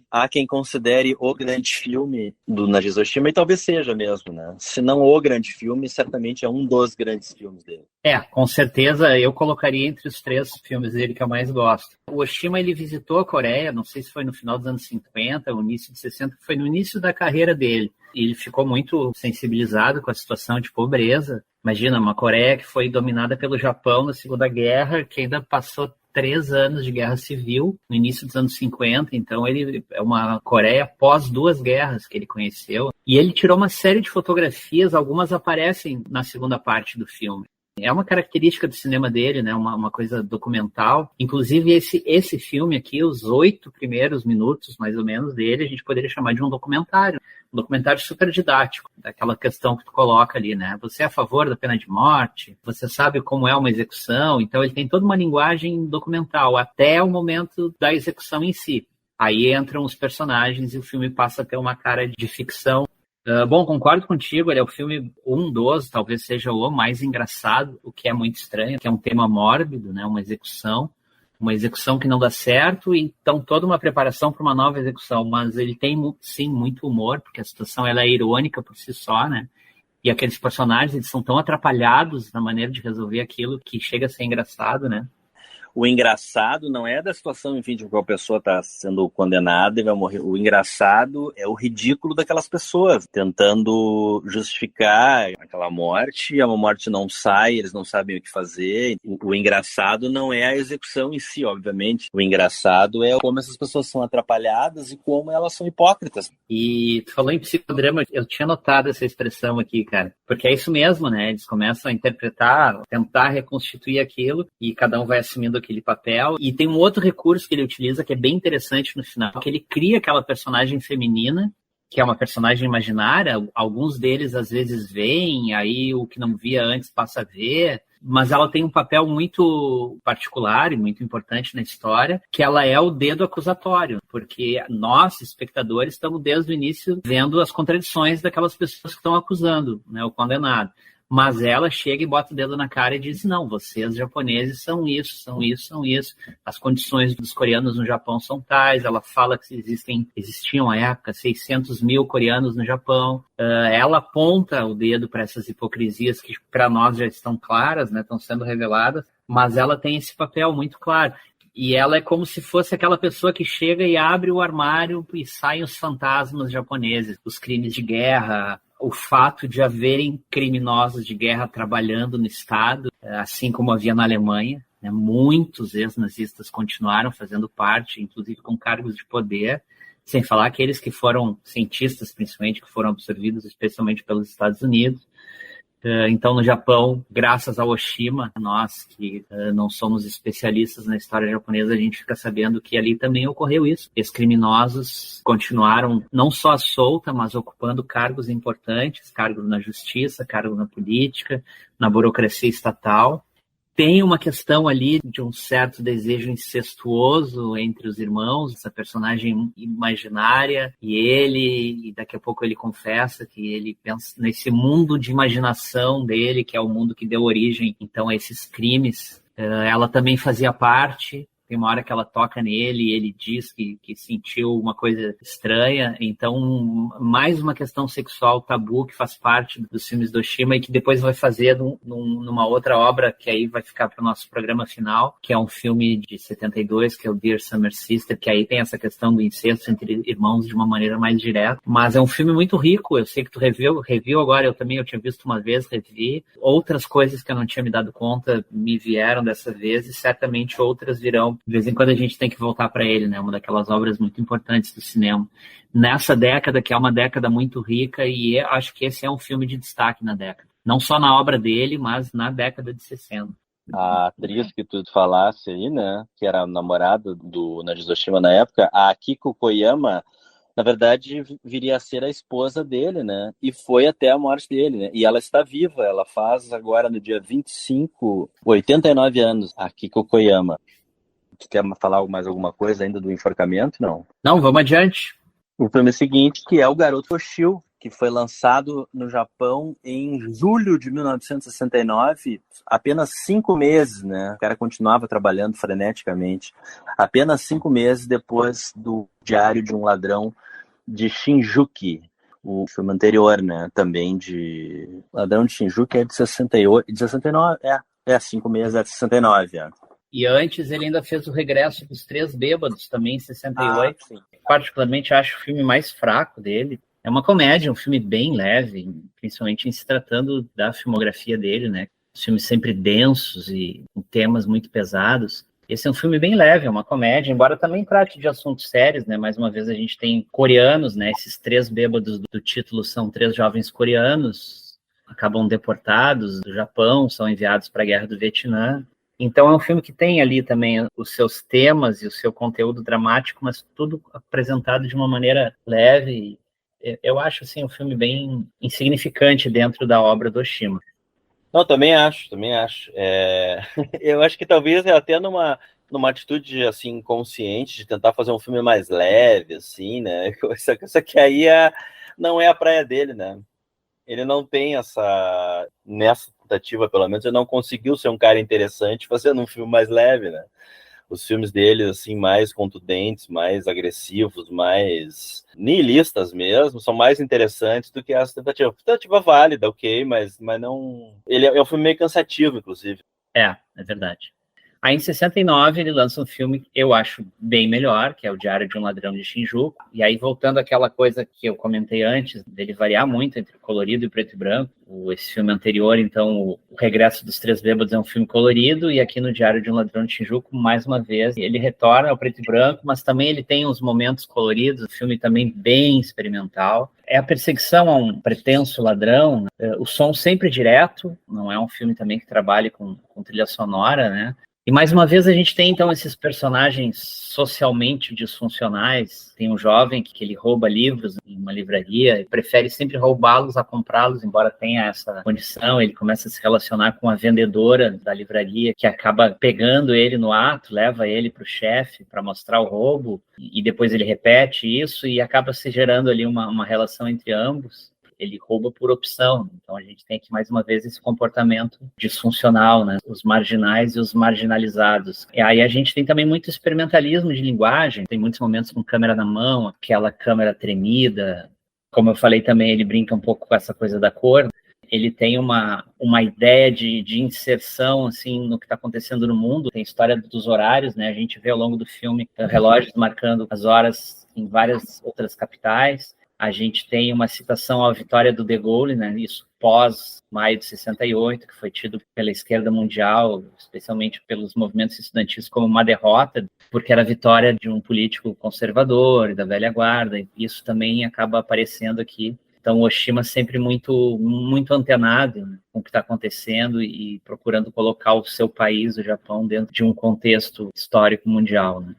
há quem considere o grande filme do Najizo Oshima, e talvez seja mesmo, né? Se não o grande filme, certamente é um dos grandes filmes dele. Com certeza eu colocaria entre os 3 filmes dele que eu mais gosto. O Oshima, ele visitou a Coreia, não sei se foi no final dos anos 50, ou início de 60, foi no início da carreira dele. E ele ficou muito sensibilizado com a situação de pobreza. Imagina, uma Coreia que foi dominada pelo Japão na Segunda Guerra, que ainda passou 3 anos de guerra civil, no início dos anos 50, então ele é uma Coreia pós 2 guerras que ele conheceu, e ele tirou uma série de fotografias, algumas aparecem na segunda parte do filme. É uma característica do cinema dele, né? Uma coisa documental. Inclusive, esse filme aqui, os 8 primeiros minutos, mais ou menos, dele, a gente poderia chamar de um documentário. Um documentário super didático, daquela questão que tu coloca ali, né? Você é a favor da pena de morte? Você sabe como é uma execução? Então, ele tem toda uma linguagem documental, até o momento da execução em si. Aí entram os personagens e o filme passa a ter uma cara de ficção. Bom, concordo contigo, ele é o filme um dos, talvez seja o mais engraçado, o que é muito estranho, que é um tema mórbido, né? Uma execução que não dá certo, e então toda uma preparação para uma nova execução, mas ele tem, sim, muito humor, porque a situação ela é irônica por si só, né? E aqueles personagens, eles são tão atrapalhados na maneira de resolver aquilo que chega a ser engraçado, né? O engraçado não é da situação, enfim, de qual pessoa está sendo condenada e vai morrer. O engraçado é o ridículo daquelas pessoas tentando justificar aquela morte, e a morte não sai, eles não sabem o que fazer. O engraçado não é a execução em si, obviamente. O engraçado é como essas pessoas são atrapalhadas e como elas são hipócritas. E tu falou em psicodrama, eu tinha notado essa expressão aqui, cara, porque é isso mesmo, né? Eles começam a interpretar, tentar reconstituir aquilo, e cada um vai assumindo aquele papel. E tem um outro recurso que ele utiliza que é bem interessante no final, que ele cria aquela personagem feminina, que é uma personagem imaginária. Alguns deles às vezes veem, aí o que não via antes passa a ver, mas ela tem um papel muito particular e muito importante na história, que ela é o dedo acusatório, porque nós, espectadores, estamos desde o início vendo as contradições daquelas pessoas que estão acusando, né, o condenado. Mas ela chega e bota o dedo na cara e diz, não, vocês japoneses são isso, são isso, são isso. As condições dos coreanos no Japão são tais. Ela fala que existiam à época 600 mil coreanos no Japão. Ela aponta o dedo para essas hipocrisias que para nós já estão claras, né, estão sendo reveladas, mas ela tem esse papel muito claro. E ela é como se fosse aquela pessoa que chega e abre o armário e saem os fantasmas japoneses, os crimes de guerra, o fato de haverem criminosos de guerra trabalhando no Estado, assim como havia na Alemanha, né? Muitos ex-nazistas continuaram fazendo parte, inclusive com cargos de poder, sem falar aqueles que foram cientistas, principalmente, que foram absorvidos especialmente pelos Estados Unidos. Então, no Japão, graças ao Oshima, nós que não somos especialistas na história japonesa, a gente fica sabendo que ali também ocorreu isso. Os criminosos continuaram não só à solta, mas ocupando cargos importantes, cargos na justiça, cargos na política, na burocracia estatal. Tem uma questão ali de um certo desejo incestuoso entre os irmãos, essa personagem imaginária, e daqui a pouco ele confessa que ele pensa nesse mundo de imaginação dele, que é o mundo que deu origem, então, a esses crimes. Ela também fazia parte. Tem uma hora que ela toca nele e ele diz que sentiu uma coisa estranha. Então, mais uma questão sexual tabu que faz parte dos filmes do Oshima e que depois vai fazer numa outra obra que aí vai ficar para o nosso programa final, que é um filme de 72, que é o Dear Summer Sister, que aí tem essa questão do incesto entre irmãos de uma maneira mais direta. Mas é um filme muito rico. Eu sei que tu reviu agora, eu tinha visto uma vez, revi. Outras coisas que eu não tinha me dado conta me vieram dessa vez e certamente outras virão. De vez em quando a gente tem que voltar para ele, né? Uma daquelas obras muito importantes do cinema. Nessa década, que é uma década muito rica, e acho que esse é um filme de destaque na década. Não só na obra dele, mas na década de 60. A atriz que tu falasse aí, né? Que era a namorada do Najizo Oshima na época, a Akiko Koyama, na verdade, viria a ser a esposa dele, né? E foi até a morte dele, né? E ela está viva, ela faz agora no dia 25, 89 anos, a Akiko Koyama. Tu quer falar mais alguma coisa ainda do enforcamento? Não. Não, vamos adiante. O filme seguinte, que é o Garoto Hoshio, que foi lançado no Japão em julho de 1969, apenas 5 meses, né? O cara continuava trabalhando freneticamente. Apenas 5 meses depois do Diário de um Ladrão de Shinjuku, o filme anterior, né? Também de Ladrão de Shinjuku é de 68, de 69, 5 meses é de 69, E antes ele ainda fez o Regresso dos Três Bêbados, também em 68. Sim. Particularmente acho o filme mais fraco dele. É uma comédia, um filme bem leve, principalmente em se tratando da filmografia dele, né? Os filmes sempre densos e com temas muito pesados. Esse é um filme bem leve, é uma comédia, embora também trate de assuntos sérios, né? Mais uma vez a gente tem coreanos, né? Esses 3 bêbados do título são 3 jovens coreanos, acabam deportados do Japão, são enviados para a Guerra do Vietnã. Então é um filme que tem ali também os seus temas e o seu conteúdo dramático, mas tudo apresentado de uma maneira leve. Eu acho assim um filme bem insignificante dentro da obra do Oshima. Não, também acho. Eu acho que talvez até numa atitude assim consciente de tentar fazer um filme mais leve, assim, né? Só que aí não é a praia dele, né? Ele não tem nessa tentativa, pelo menos, ele não conseguiu ser um cara interessante fazendo um filme mais leve, né? Os filmes dele, assim, mais contundentes, mais agressivos, mais nihilistas mesmo, são mais interessantes do que essa tentativa. Tentativa válida, ok, mas não... Ele é um filme meio cansativo, inclusive. É verdade. Aí, em 69, ele lança um filme que eu acho bem melhor, que é O Diário de um Ladrão de Shinjuku. E aí, voltando àquela coisa que eu comentei antes, dele variar muito entre colorido e preto e branco. Esse filme anterior, então, O Regresso dos Três Bêbados é um filme colorido, e aqui no Diário de um Ladrão de Shinjuku, mais uma vez, ele retorna ao preto e branco, mas também ele tem uns momentos coloridos, o filme também bem experimental. É a perseguição a um pretenso ladrão, o som sempre direto, não é um filme também que trabalhe com trilha sonora, né? E mais uma vez a gente tem então esses personagens socialmente disfuncionais. Tem um jovem que ele rouba livros em uma livraria e prefere sempre roubá-los a comprá-los, embora tenha essa condição. Ele começa a se relacionar com a vendedora da livraria, que acaba pegando ele no ato, leva ele para o chefe para mostrar o roubo, e depois ele repete isso e acaba se gerando ali uma relação entre ambos. Ele rouba por opção. Então a gente tem aqui mais uma vez esse comportamento disfuncional, né? Os marginais e os marginalizados. E aí a gente tem também muito experimentalismo de linguagem, tem muitos momentos com câmera na mão, aquela câmera tremida. Como eu falei também, ele brinca um pouco com essa coisa da cor. Ele tem uma ideia de inserção assim no que está acontecendo no mundo. Tem a história dos horários, né? A gente vê ao longo do filme relógios marcando as horas em várias outras capitais. A gente tem uma citação à vitória do De Gaulle, né? Isso pós maio de 68, que foi tido pela esquerda mundial, especialmente pelos movimentos estudantis, como uma derrota, porque era a vitória de um político conservador, da velha guarda, e isso também acaba aparecendo aqui. Então, o Oshima sempre muito, muito antenado, né, com o que está acontecendo e procurando colocar o seu país, o Japão, dentro de um contexto histórico mundial, né?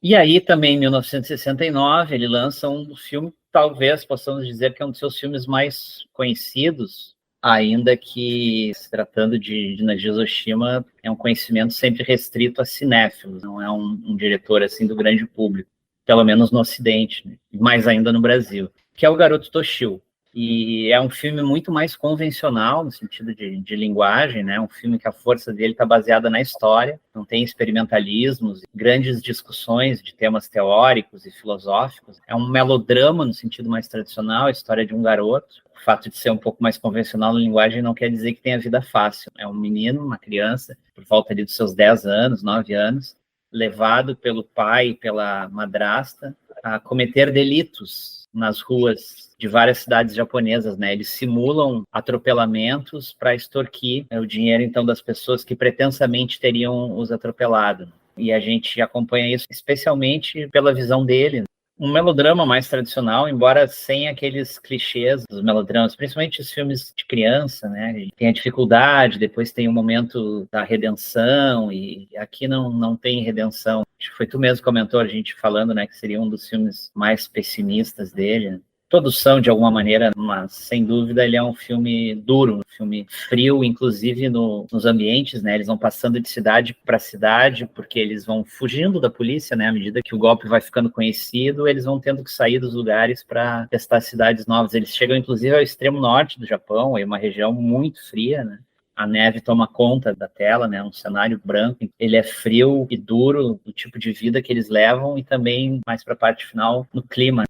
E aí, também, em 1969, ele lança um filme, talvez possamos dizer que é um dos seus filmes mais conhecidos, ainda que, se tratando de Najizo Oshima, é um conhecimento sempre restrito a cinéfilos, não é um diretor assim do grande público, pelo menos no Ocidente, né? Mais ainda no Brasil, que é o Garoto Toshio. E é um filme muito mais convencional, no sentido de linguagem, né? Um filme que a força dele está baseada na história, não tem experimentalismos, grandes discussões de temas teóricos e filosóficos. É um melodrama, no sentido mais tradicional, a história de um garoto. O fato de ser um pouco mais convencional na linguagem não quer dizer que tenha vida fácil. É um menino, uma criança, por volta ali dos seus 10 anos, 9 anos, levado pelo pai e pela madrasta a cometer delitos nas ruas de várias cidades japonesas, né? Eles simulam atropelamentos para extorquir o dinheiro, então, das pessoas que pretensamente teriam os atropelado. E a gente acompanha isso especialmente pela visão dele. Um melodrama mais tradicional, embora sem aqueles clichês dos melodramas, principalmente os filmes de criança, né? Tem a dificuldade, depois tem o momento da redenção, e aqui não tem redenção. Acho que foi tu mesmo que comentou, a gente falando, né, que seria um dos filmes mais pessimistas dele. Todos são, de alguma maneira, mas, sem dúvida, ele é um filme duro, um filme frio, inclusive nos ambientes, né? Eles vão passando de cidade para cidade, porque eles vão fugindo da polícia, né? À medida que o golpe vai ficando conhecido, eles vão tendo que sair dos lugares para testar cidades novas. Eles chegam, inclusive, ao extremo norte do Japão, é uma região muito fria, né? A neve toma conta da tela, né? Um cenário branco. Ele é frio e duro, o tipo de vida que eles levam, e também, mais para a parte final, no clima.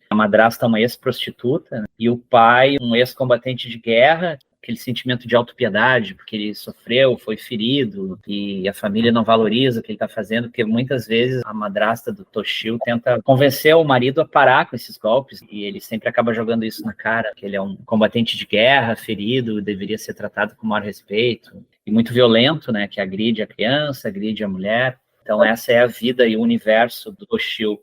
A madrasta é uma ex-prostituta, né? E o pai, um ex-combatente de guerra, aquele sentimento de autopiedade, porque ele sofreu, foi ferido, e a família não valoriza o que ele está fazendo, porque muitas vezes a madrasta do Toshio tenta convencer o marido a parar com esses golpes, e ele sempre acaba jogando isso na cara, que ele é um combatente de guerra, ferido, deveria ser tratado com maior respeito, e muito violento, né, que agride a criança, agride a mulher. Então essa é a vida e o universo do Toshio.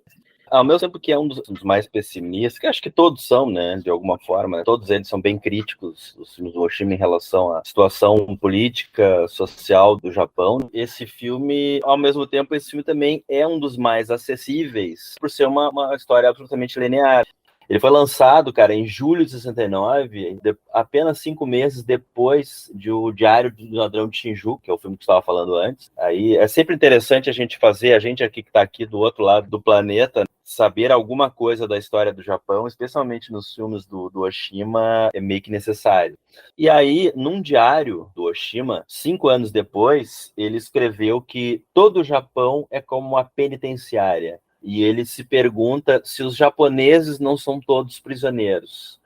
Ao mesmo tempo que é um dos mais pessimistas, que acho que todos são, né, de alguma forma, todos eles são bem críticos, os filmes do Oshima, em relação à situação política, social do Japão. Esse filme, ao mesmo tempo, esse filme também é um dos mais acessíveis, por ser uma história absolutamente linear. Ele foi lançado, cara, em julho de 69, apenas 5 meses depois de O Diário do Ladrão de Shinjuku, que é o filme que você estava falando antes. Aí é sempre interessante a gente aqui que está aqui do outro lado do planeta, saber alguma coisa da história do Japão, especialmente nos filmes do Oshima, é meio que necessário. E aí, num diário do Oshima, 5 anos depois, ele escreveu que todo o Japão é como uma penitenciária. E ele se pergunta se os japoneses não são todos prisioneiros.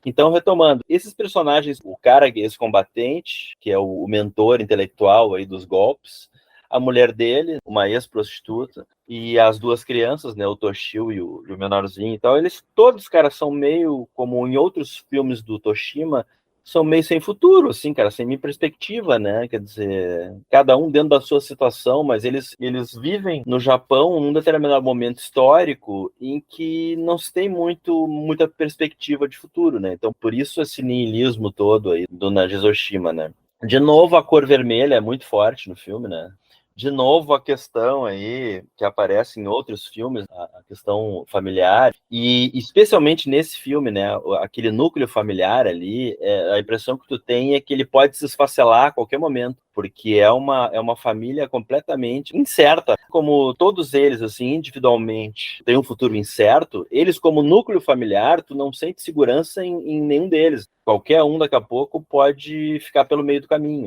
Então, retomando, esses personagens, o cara, esse combatente, que é o mentor intelectual aí dos golpes, a mulher dele, uma ex-prostituta, e as duas crianças, né, o Toshio e o menorzinho. Então, todos, cara, são meio, como em outros filmes do Toshima, são meio sem futuro, assim, cara, sem perspectiva, né? Quer dizer, cada um dentro da sua situação, mas eles vivem no Japão num determinado momento histórico em que não se tem muita perspectiva de futuro, né? Então, por isso esse niilismo todo aí do Najizo Oshima, né? De novo, a cor vermelha é muito forte no filme, né? De novo, a questão aí que aparece em outros filmes, a questão familiar, e especialmente nesse filme, né, aquele núcleo familiar ali, a impressão que tu tem é que ele pode se esfacelar a qualquer momento, porque é uma família completamente incerta, como todos eles, assim, individualmente, têm um futuro incerto, eles como núcleo familiar, tu não sente segurança em nenhum deles. Qualquer um, daqui a pouco, pode ficar pelo meio do caminho.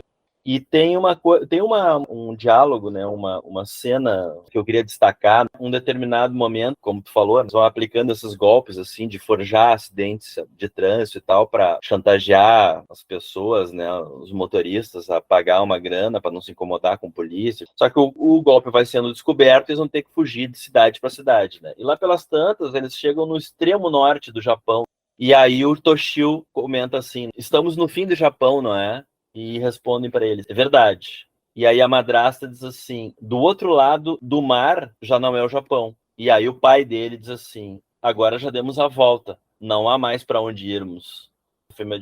E tem um diálogo, né, uma cena que eu queria destacar. Um determinado momento, como tu falou, eles vão aplicando esses golpes assim de forjar acidentes de trânsito e tal para chantagear as pessoas, né, os motoristas a pagar uma grana para não se incomodar com a polícia. Só que o golpe vai sendo descoberto e eles vão ter que fugir de cidade para cidade, né? E lá pelas tantas, eles chegam no extremo norte do Japão. E aí o Toshio comenta assim: estamos no fim do Japão, não é? E respondem para ele: é verdade. E aí a madrasta diz assim: do outro lado do mar já não é o Japão. E aí o pai dele diz assim: agora já demos a volta, não há mais para onde irmos. O filme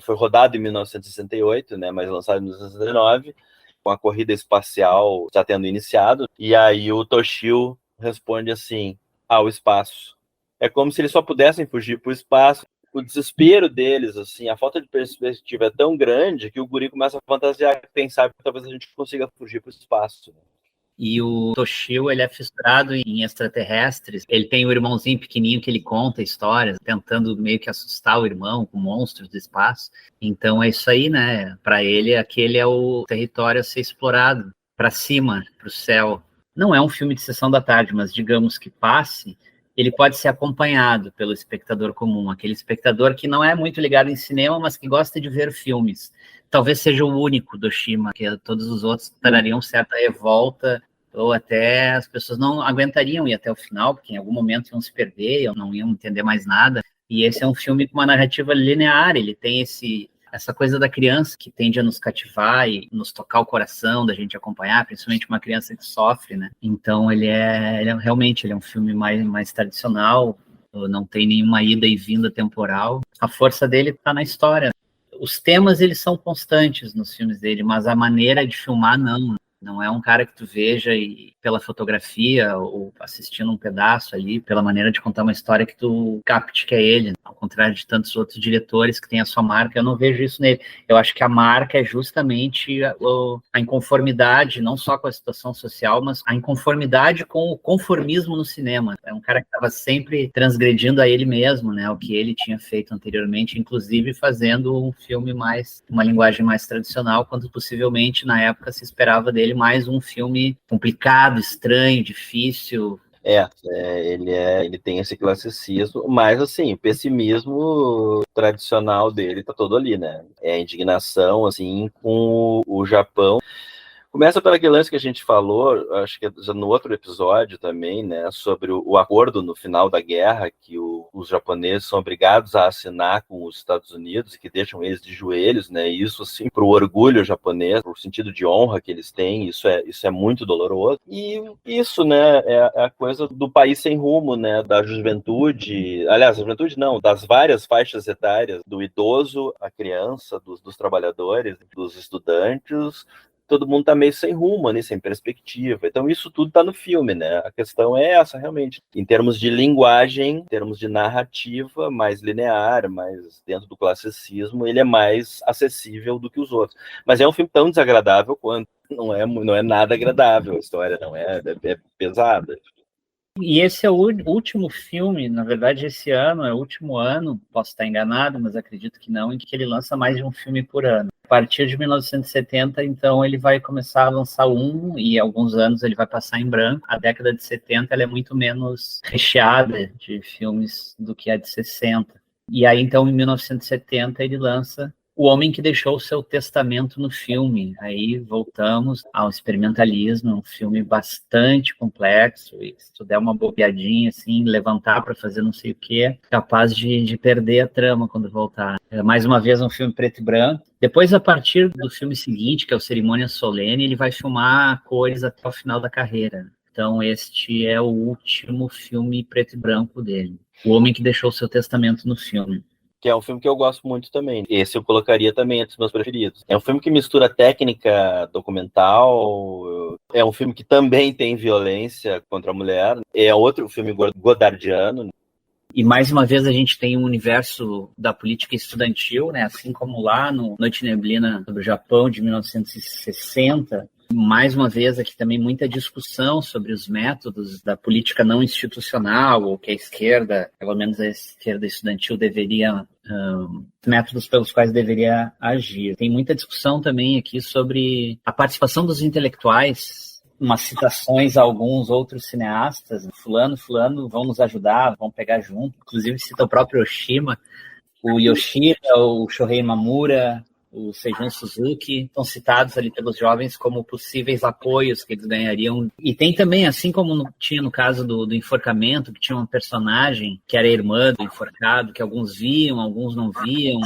foi rodado em 1968, né, mas lançado em 1969, com a corrida espacial já tendo iniciado. E aí o Toshio responde assim: ao espaço. É como se eles só pudessem fugir para o espaço. O desespero deles, assim, a falta de perspectiva é tão grande que o guri começa a fantasiar, pensar que talvez a gente consiga fugir para o espaço. E o Toshio, ele é fissurado em extraterrestres. Ele tem o irmãozinho pequenininho que ele conta histórias, tentando meio que assustar o irmão com monstros do espaço. Então é isso aí, né? Para ele, aquele é o território a ser explorado, para cima, para o céu. Não é um filme de sessão da tarde, mas digamos que passe, ele pode ser acompanhado pelo espectador comum, aquele espectador que não é muito ligado em cinema, mas que gosta de ver filmes. Talvez seja o único do Oshima, que todos os outros trariam certa revolta, ou até as pessoas não aguentariam ir até o final, porque em algum momento iam se perder, ou não iam entender mais nada. E esse é um filme com uma narrativa linear, ele tem essa coisa da criança que tende a nos cativar e nos tocar o coração, da gente acompanhar, principalmente uma criança que sofre, né? Então realmente um filme mais tradicional, não tem nenhuma ida e vinda temporal. A força dele está na história. Os temas, eles são constantes nos filmes dele, mas a maneira de filmar, não. Não é um cara que tu veja e pela fotografia ou assistindo um pedaço ali, pela maneira de contar uma história que tu capte que é ele. Ao contrário de tantos outros diretores que têm a sua marca, eu não vejo isso nele. Eu acho que a marca é justamente a inconformidade, não só com a situação social, mas a inconformidade com o conformismo no cinema. É um cara que estava sempre transgredindo a ele mesmo, né, o que ele tinha feito anteriormente, inclusive fazendo um filme uma linguagem mais tradicional, quando possivelmente na época se esperava dele mais um filme complicado, estranho, difícil. Ele tem esse classicismo, mas assim, o pessimismo tradicional dele tá todo ali, né? É a indignação, assim, com o Japão. Começa pelo aquele lance que a gente falou, acho que já no outro episódio também, né, sobre o acordo no final da guerra, que o os japoneses são obrigados a assinar com os Estados Unidos e que deixam eles de joelhos, né? E isso, assim, para o orgulho japonês, para o sentido de honra que eles têm, isso é muito doloroso. E isso, né, é a coisa do país sem rumo, né? Da juventude, aliás, a juventude não, das várias faixas etárias, do idoso, a criança, dos trabalhadores, dos estudantes. Todo mundo tá meio sem rumo, né, sem perspectiva. Então isso tudo tá no filme, né? A questão é essa, realmente. Em termos de linguagem, em termos de narrativa, mais linear, mais dentro do classicismo, ele é mais acessível do que os outros. Mas é um filme tão desagradável quanto. Não é nada agradável, a história não é pesada. E esse é o último filme, na verdade, esse ano é o último ano, posso estar enganado, mas acredito que não, em que ele lança mais de um filme por ano. A partir de 1970, então, ele vai começar a lançar um, e alguns anos ele vai passar em branco. A década de 70 ela é muito menos recheada de filmes do que a de 60. E aí, então, em 1970, ele lança O Homem que Deixou o Seu Testamento no Filme. Aí voltamos ao experimentalismo, é um filme bastante complexo, e se tu der uma bobeadinha, assim, levantar para fazer não sei o quê, capaz de perder a trama quando voltar. É, mais uma vez, um filme preto e branco. Depois, a partir do filme seguinte, que é o Cerimônia Solene, ele vai filmar cores até o final da carreira. Então, este é o último filme preto e branco dele. O Homem que Deixou o Seu Testamento no Filme. Que é um filme que eu gosto muito também. Esse eu colocaria também entre os meus preferidos. É um filme que mistura técnica documental, é um filme que também tem violência contra a mulher, é outro filme godardiano. E mais uma vez a gente tem um universo da política estudantil, né? Assim como lá no Noite Neblina sobre o Japão de 1960, mais uma vez aqui também muita discussão sobre os métodos da política não institucional, ou que a esquerda, pelo menos a esquerda estudantil, deveria, métodos pelos quais deveria agir. Tem muita discussão também aqui sobre a participação dos intelectuais, umas citações a alguns outros cineastas, fulano, vão nos ajudar, vão pegar junto, inclusive cita o próprio Oshima, o Yoshida, o Shohei Mamura, o Seijun Suzuki, estão citados ali pelos jovens como possíveis apoios que eles ganhariam. E tem também, assim como tinha no caso do enforcamento, que tinha uma personagem que era a irmã do enforcado, que alguns viam, alguns não viam.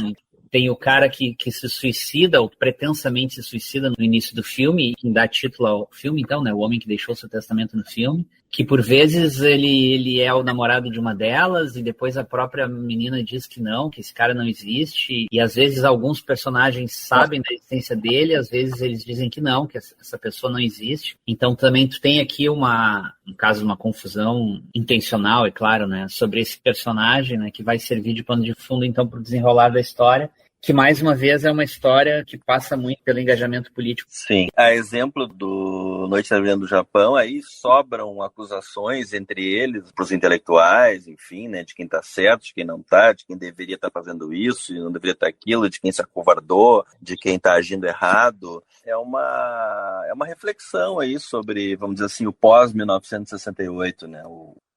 Tem o cara que se suicida, ou pretensamente se suicida no início do filme, que dá título ao filme, então, né? O Homem que Deixou Seu Testamento no Filme, que por vezes ele é o namorado de uma delas, e depois a própria menina diz que não, que esse cara não existe, e às vezes alguns personagens sabem da existência dele, às vezes eles dizem que não, que essa pessoa não existe. Então também tu tem aqui no caso, uma confusão intencional, é claro, né? Sobre esse personagem, né? Que vai servir de pano de fundo, então, para o desenrolar da história, que mais uma vez é uma história que passa muito pelo engajamento político. Sim, a exemplo do Noite Neblina do Japão, aí sobram acusações entre eles, para os intelectuais, enfim, né, de quem está certo, de quem não está, de quem deveria estar fazendo isso e não deveria estar aquilo, de quem se acovardou, de quem está agindo errado. É uma reflexão aí sobre, vamos dizer assim, o pós-1968, né,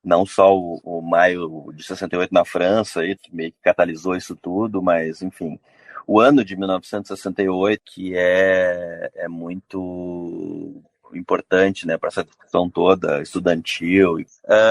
não só o maio de 68 na França, aí, que meio que catalisou isso tudo, mas, enfim, o ano de 1968, que é muito importante, né, para essa discussão toda estudantil.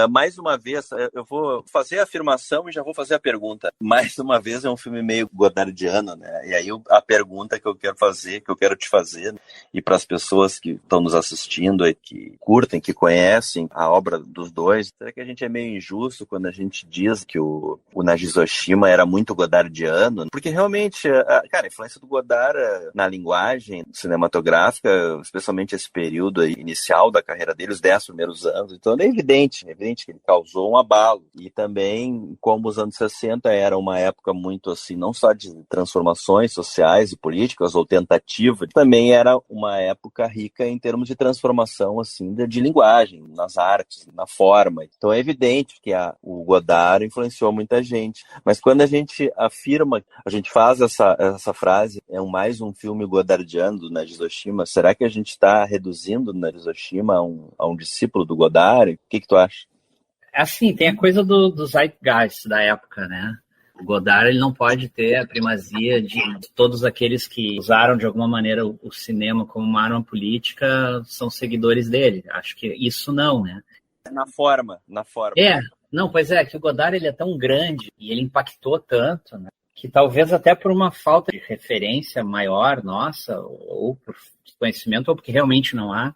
Mais uma vez, eu vou fazer a afirmação e já vou fazer a pergunta. Mais uma vez, é um filme meio godardiano, né? E aí a pergunta que eu quero fazer, que eu quero te fazer, e para as pessoas que estão nos assistindo e que curtem, que conhecem a obra dos dois, será que a gente é meio injusto quando a gente diz que o Nagizo Oshima era muito godardiano? Porque realmente, cara, a influência do Godard na linguagem cinematográfica, especialmente esse período inicial da carreira dele, os 10 primeiros anos, então é evidente que ele causou um abalo. E também, como os anos 60 era uma época muito assim, não só de transformações sociais e políticas, ou tentativa, também era uma época rica em termos de transformação assim, de linguagem, nas artes, na forma. Então é evidente que o Godard influenciou muita gente. Mas quando a gente afirma, a gente faz essa frase, mais um filme godardiano do Nagizo Oshima, será que a gente está reduzindo o Nagizo Oshima a um discípulo do Godard? O que tu acha? Assim, tem a coisa do zeitgeist da época, né? O Godard ele não pode ter a primazia de todos aqueles que usaram de alguma maneira o cinema como uma arma política são seguidores dele. Acho que isso não, né? Na forma. Não, pois é, que o Godard ele é tão grande e ele impactou tanto, né, que talvez até por uma falta de referência maior nossa, ou por desconhecimento, ou porque realmente não há,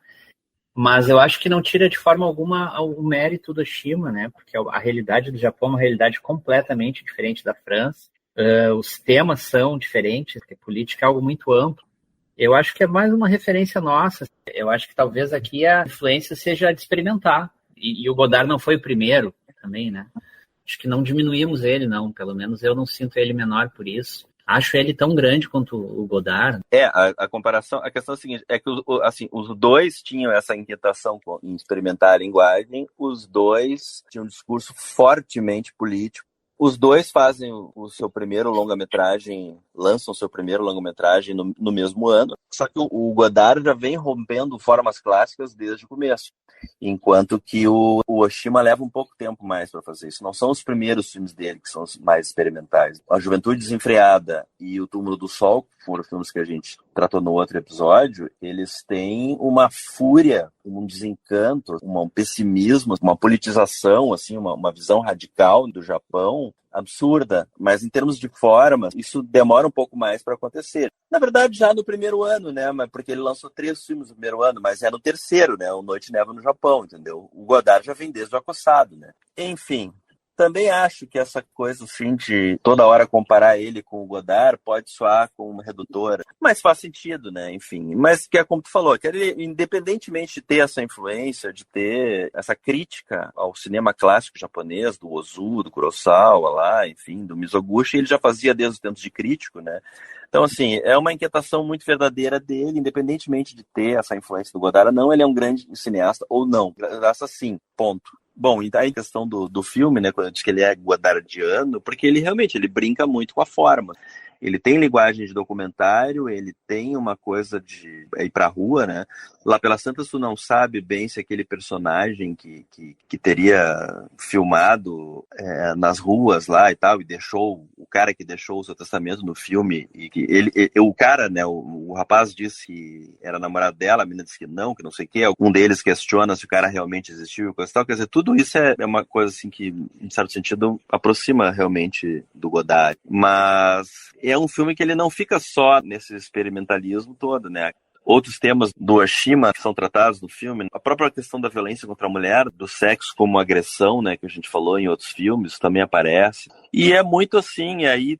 mas eu acho que não tira de forma alguma o mérito do Oshima, né, porque a realidade do Japão é uma realidade completamente diferente da França, os temas são diferentes, porque política é algo muito amplo. Eu acho que é mais uma referência nossa. Eu acho que talvez aqui a influência seja de experimentar. E o Godard não foi o primeiro também, né? Acho que não diminuímos ele, não. Pelo menos eu não sinto ele menor por isso. Acho ele tão grande quanto o Godard. A comparação, a questão é a seguinte, é que assim, os dois tinham essa inquietação em experimentar a linguagem, os dois tinham um discurso fortemente político. Os dois fazem o seu primeiro longa-metragem, lançam o seu primeiro longa-metragem no mesmo ano. Só que o Godard já vem rompendo formas clássicas desde o começo. Enquanto que o Oshima leva um pouco tempo mais para fazer isso. Não são os primeiros filmes dele que são os mais experimentais. A Juventude Desenfreada e O Túmulo do Sol, que foram os filmes que a gente tratou no outro episódio, eles têm uma fúria, um desencanto, um pessimismo, uma politização, assim, uma visão radical do Japão absurda, mas em termos de forma, isso demora um pouco mais para acontecer. Na verdade, já no primeiro ano, né? Porque ele lançou 3 filmes no primeiro ano, mas é no terceiro, né? O Noite e Névoa no Japão, entendeu? O Godard já vem desde o Acossado, né? Enfim, também acho que essa coisa, assim, de toda hora comparar ele com o Godard pode soar como redutora, mas faz sentido, né? Enfim, mas que é como tu falou, que ele, independentemente de ter essa influência, de ter essa crítica ao cinema clássico japonês, do Ozu, do Kurosawa lá, enfim, do Mizoguchi, ele já fazia desde os tempos de crítico, né? Então, assim, é uma inquietação muito verdadeira dele, independentemente de ter essa influência do Godard, não, ele é um grande cineasta ou não, essa sim, ponto. Bom, e daí a questão do filme, né, quando eu disse que ele é godardiano, porque ele realmente ele brinca muito com a forma. Ele tem linguagem de documentário, ele tem uma coisa de ir pra rua, né? Lá pelas tantas tu não sabe bem se aquele personagem que teria filmado nas ruas lá e tal, e deixou, o cara que deixou o seu testamento no filme, e que o cara, né, o rapaz disse que era namorado dela, a menina disse que não sei o quê, algum deles questiona se o cara realmente existiu, coisa e tal. Quer dizer, tudo isso é uma coisa assim que, em certo sentido, aproxima realmente do Godard. Mas é um filme que ele não fica só nesse experimentalismo todo, né? Outros temas do Oshima que são tratados no filme, a própria questão da violência contra a mulher, do sexo como agressão, né, que a gente falou em outros filmes, também aparece. E é muito assim, aí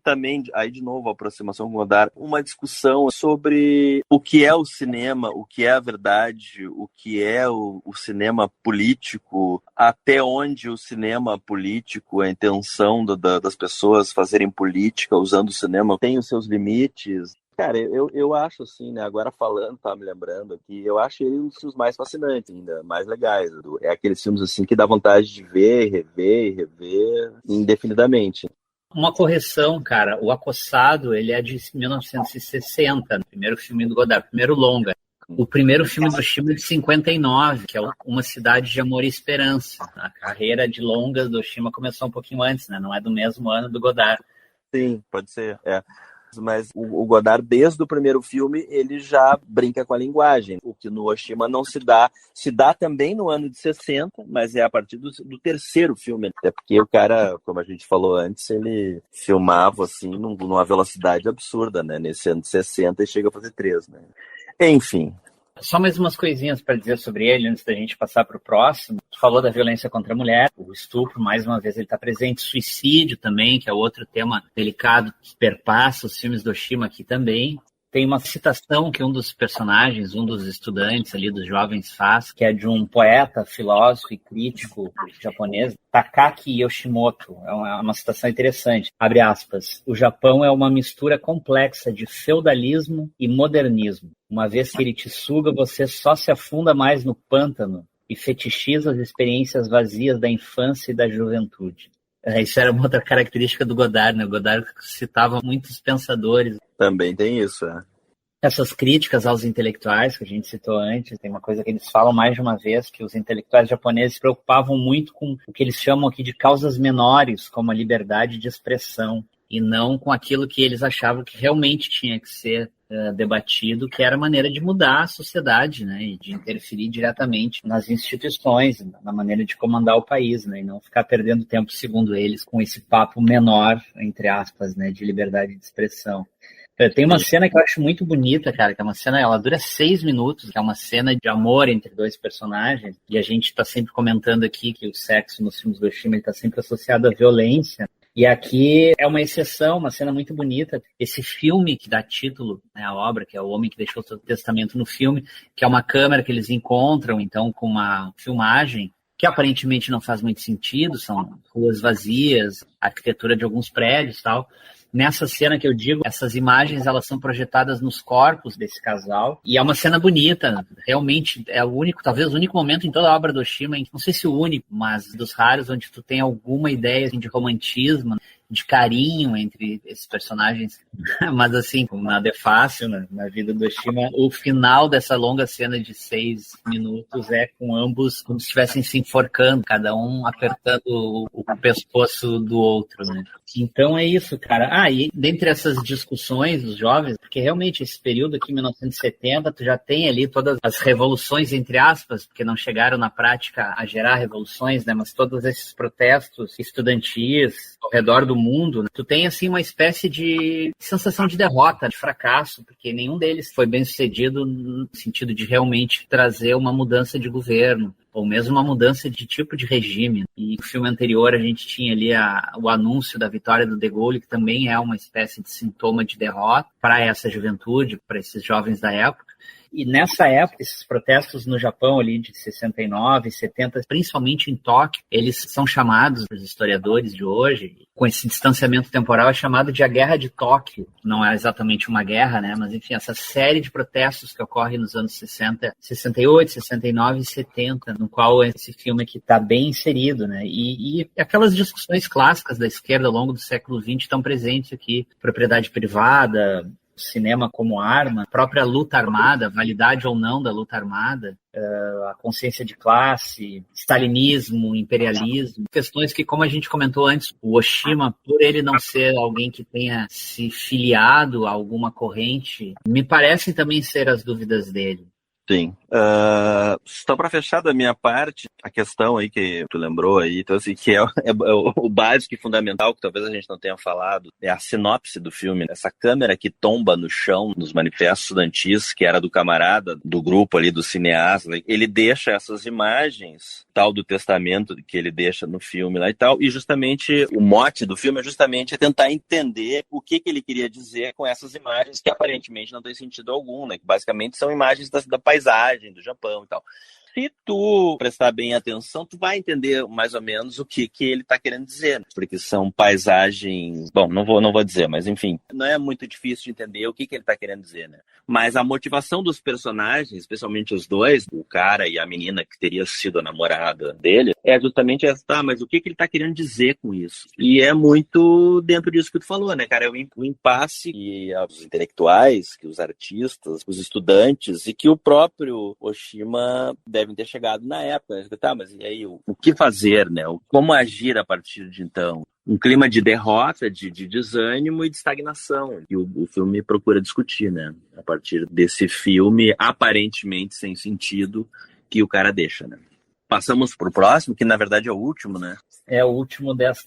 de novo a aproximação com o Godard, uma discussão sobre o que é o cinema, o que é a verdade, o que é o cinema político, até onde o cinema político, a intenção das pessoas fazerem política usando o cinema tem os seus limites. Cara, eu acho assim, né, agora falando, tá me lembrando aqui, eu acho ele um dos filmes mais fascinantes ainda, mais legais. É aqueles filmes assim que dá vontade de ver, rever e rever indefinidamente. Uma correção, cara, O Acossado, ele é de 1960, o primeiro filme do Godard, o primeiro longa. O primeiro filme do Oshima é de 59, que é Uma Cidade de Amor e Esperança. A carreira de longas do Oshima começou um pouquinho antes, né, não é do mesmo ano do Godard. Sim, pode ser, Mas o Godard, desde o primeiro filme, ele já brinca com a linguagem, o que no Oshima não se dá também no ano de 60, mas é a partir do terceiro filme, até porque o cara, como a gente falou antes, ele filmava assim numa velocidade absurda, né, nesse ano de 60 e chega a fazer 3, né. Enfim. Só mais umas coisinhas para dizer sobre ele antes da gente passar para o próximo. Tu falou da violência contra a mulher, o estupro, mais uma vez ele está presente, suicídio também, que é outro tema delicado que perpassa os filmes do Oshima aqui também. Tem uma citação que um dos personagens, um dos estudantes ali, dos jovens faz, que é de um poeta, filósofo e crítico japonês, Takaaki Yoshimoto. É uma citação interessante. Abre aspas. O Japão é uma mistura complexa de feudalismo e modernismo. Uma vez que ele te suga, você só se afunda mais no pântano e fetichiza as experiências vazias da infância e da juventude. Isso era uma outra característica do Godard, né? O Godard citava muitos pensadores. Também tem isso, Essas críticas aos intelectuais que a gente citou antes, tem uma coisa que eles falam mais de uma vez, que os intelectuais japoneses se preocupavam muito com o que eles chamam aqui de causas menores, como a liberdade de expressão, e não com aquilo que eles achavam que realmente tinha que ser debatido, que era a maneira de mudar a sociedade, né, e de interferir diretamente nas instituições, na maneira de comandar o país, né, e não ficar perdendo tempo, segundo eles, com esse papo menor, entre aspas, né, de liberdade de expressão. Tem uma cena que eu acho muito bonita, cara, que é uma cena, ela dura 6 minutos, que é uma cena de amor entre dois personagens, e a gente tá sempre comentando aqui que o sexo nos filmes do Oshima está sempre associado à violência, e aqui é uma exceção, uma cena muito bonita. Esse filme que dá título, né, à obra, que é O Homem que Deixou Seu Testamento no Filme, que é uma câmera que eles encontram, então, com uma filmagem que aparentemente não faz muito sentido, são ruas vazias, arquitetura de alguns prédios e tal. Nessa cena que eu digo, essas imagens elas são projetadas nos corpos desse casal e é uma cena bonita, realmente é o único, talvez o único momento em toda a obra do Oshima, não sei se o único, mas dos raros onde tu tem alguma ideia assim, de romantismo, de carinho entre esses personagens, mas assim, como nada é fácil na vida do Oshima, o final dessa longa cena de 6 minutos é com ambos como se estivessem se enforcando, cada um apertando o pescoço do outro, né? Então é isso, cara. E dentre essas discussões dos jovens, porque realmente esse período aqui, 1970, tu já tem ali todas as revoluções, entre aspas, porque não chegaram na prática a gerar revoluções, né? Mas todos esses protestos estudantis ao redor do mundo, né? Tu tem assim uma espécie de sensação de derrota, de fracasso, porque nenhum deles foi bem sucedido no sentido de realmente trazer uma mudança de governo, ou mesmo uma mudança de tipo de regime. E no filme anterior a gente tinha ali o anúncio da vitória do De Gaulle, que também é uma espécie de sintoma de derrota para essa juventude, para esses jovens da época. E nessa época, esses protestos no Japão ali de 69, 70, principalmente em Tóquio, eles são chamados, os historiadores de hoje, com esse distanciamento temporal, é chamado de a Guerra de Tóquio. Não é exatamente uma guerra, né? Mas enfim, essa série de protestos que ocorre nos anos 60, 68, 69 e 70, no qual esse filme aqui está bem inserido, né? E aquelas discussões clássicas da esquerda ao longo do século XX estão presentes aqui. Propriedade privada, cinema como arma, a própria luta armada, validade ou não da luta armada, a consciência de classe, stalinismo, imperialismo, questões que, como a gente comentou antes, o Oshima, por ele não ser alguém que tenha se filiado a alguma corrente, me parecem também ser as dúvidas dele. Sim. Só para fechar da minha parte, a questão aí que tu lembrou aí, então, assim, que é o básico e fundamental, que talvez a gente não tenha falado, é a sinopse do filme. Essa câmera que tomba no chão nos manifestos estudantis, que era do camarada do grupo ali, do cineasta, ele deixa essas imagens, tal do testamento que ele deixa no filme lá e tal, e justamente o mote do filme é justamente tentar entender o que ele queria dizer com essas imagens que aparentemente não tem sentido algum, né? Que basicamente são imagens da paisagem do Japão e tal. Se tu prestar bem atenção, tu vai entender mais ou menos o que ele está querendo dizer, porque são paisagens... Bom, não vou dizer, mas enfim, não é muito difícil de entender o que ele está querendo dizer, né? Mas a motivação dos personagens, especialmente os dois, o cara e a menina que teria sido a namorada dele, é justamente essa, mas o que ele está querendo dizer com isso? E é muito dentro disso que tu falou, né, cara? É o impasse que os intelectuais, que os artistas, os estudantes e que o próprio Oshima devem ter chegado na época. Tá, mas e aí, o que fazer, né? Como agir a partir de então? Um clima de derrota, de desânimo e de estagnação. E o filme procura discutir, né? A partir desse filme aparentemente sem sentido que o cara deixa, né? Passamos pro próximo, que na verdade é o último, né? É o último desse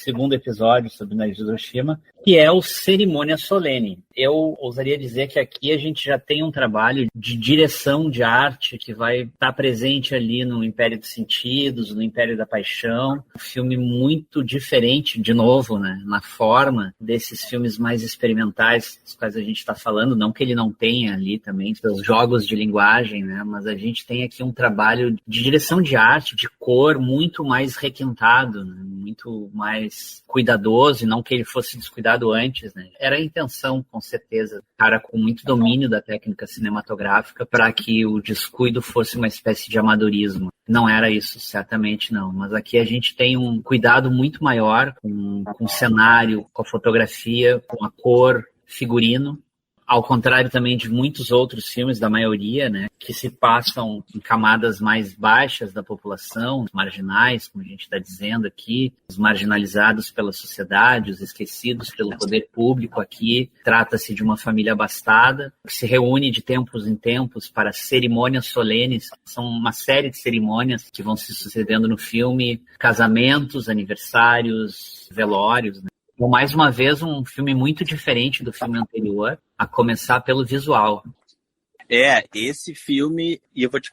segundo episódio sobre Naruto Hiroshima, que é o Cerimônia Solene. Eu ousaria dizer que aqui a gente já tem um trabalho de direção de arte que vai estar presente ali no Império dos Sentidos, no Império da Paixão. Um filme muito diferente, de novo, né, na forma desses filmes mais experimentais dos quais a gente está falando. Não que ele não tenha ali também seus jogos de linguagem, né, mas a gente tem aqui um trabalho de direção de arte, de cor, muito mais requintado, né, muito mais cuidadoso, e não que ele fosse descuidado antes, né? Era a intenção, com certeza, cara com muito domínio da técnica cinematográfica para que o descuido fosse uma espécie de amadorismo. Não era isso, certamente não. Mas aqui a gente tem um cuidado muito maior com o cenário, com a fotografia, com a cor, figurino. Ao contrário também de muitos outros filmes, da maioria, né, que se passam em camadas mais baixas da população, os marginais, como a gente está dizendo aqui, os marginalizados pela sociedade, os esquecidos pelo poder público. Aqui trata-se de uma família abastada, que se reúne de tempos em tempos para cerimônias solenes. São uma série de cerimônias que vão se sucedendo no filme, casamentos, aniversários, velórios, né? Então, mais uma vez, um filme muito diferente do filme anterior, a começar pelo visual. Esse filme, e eu vou te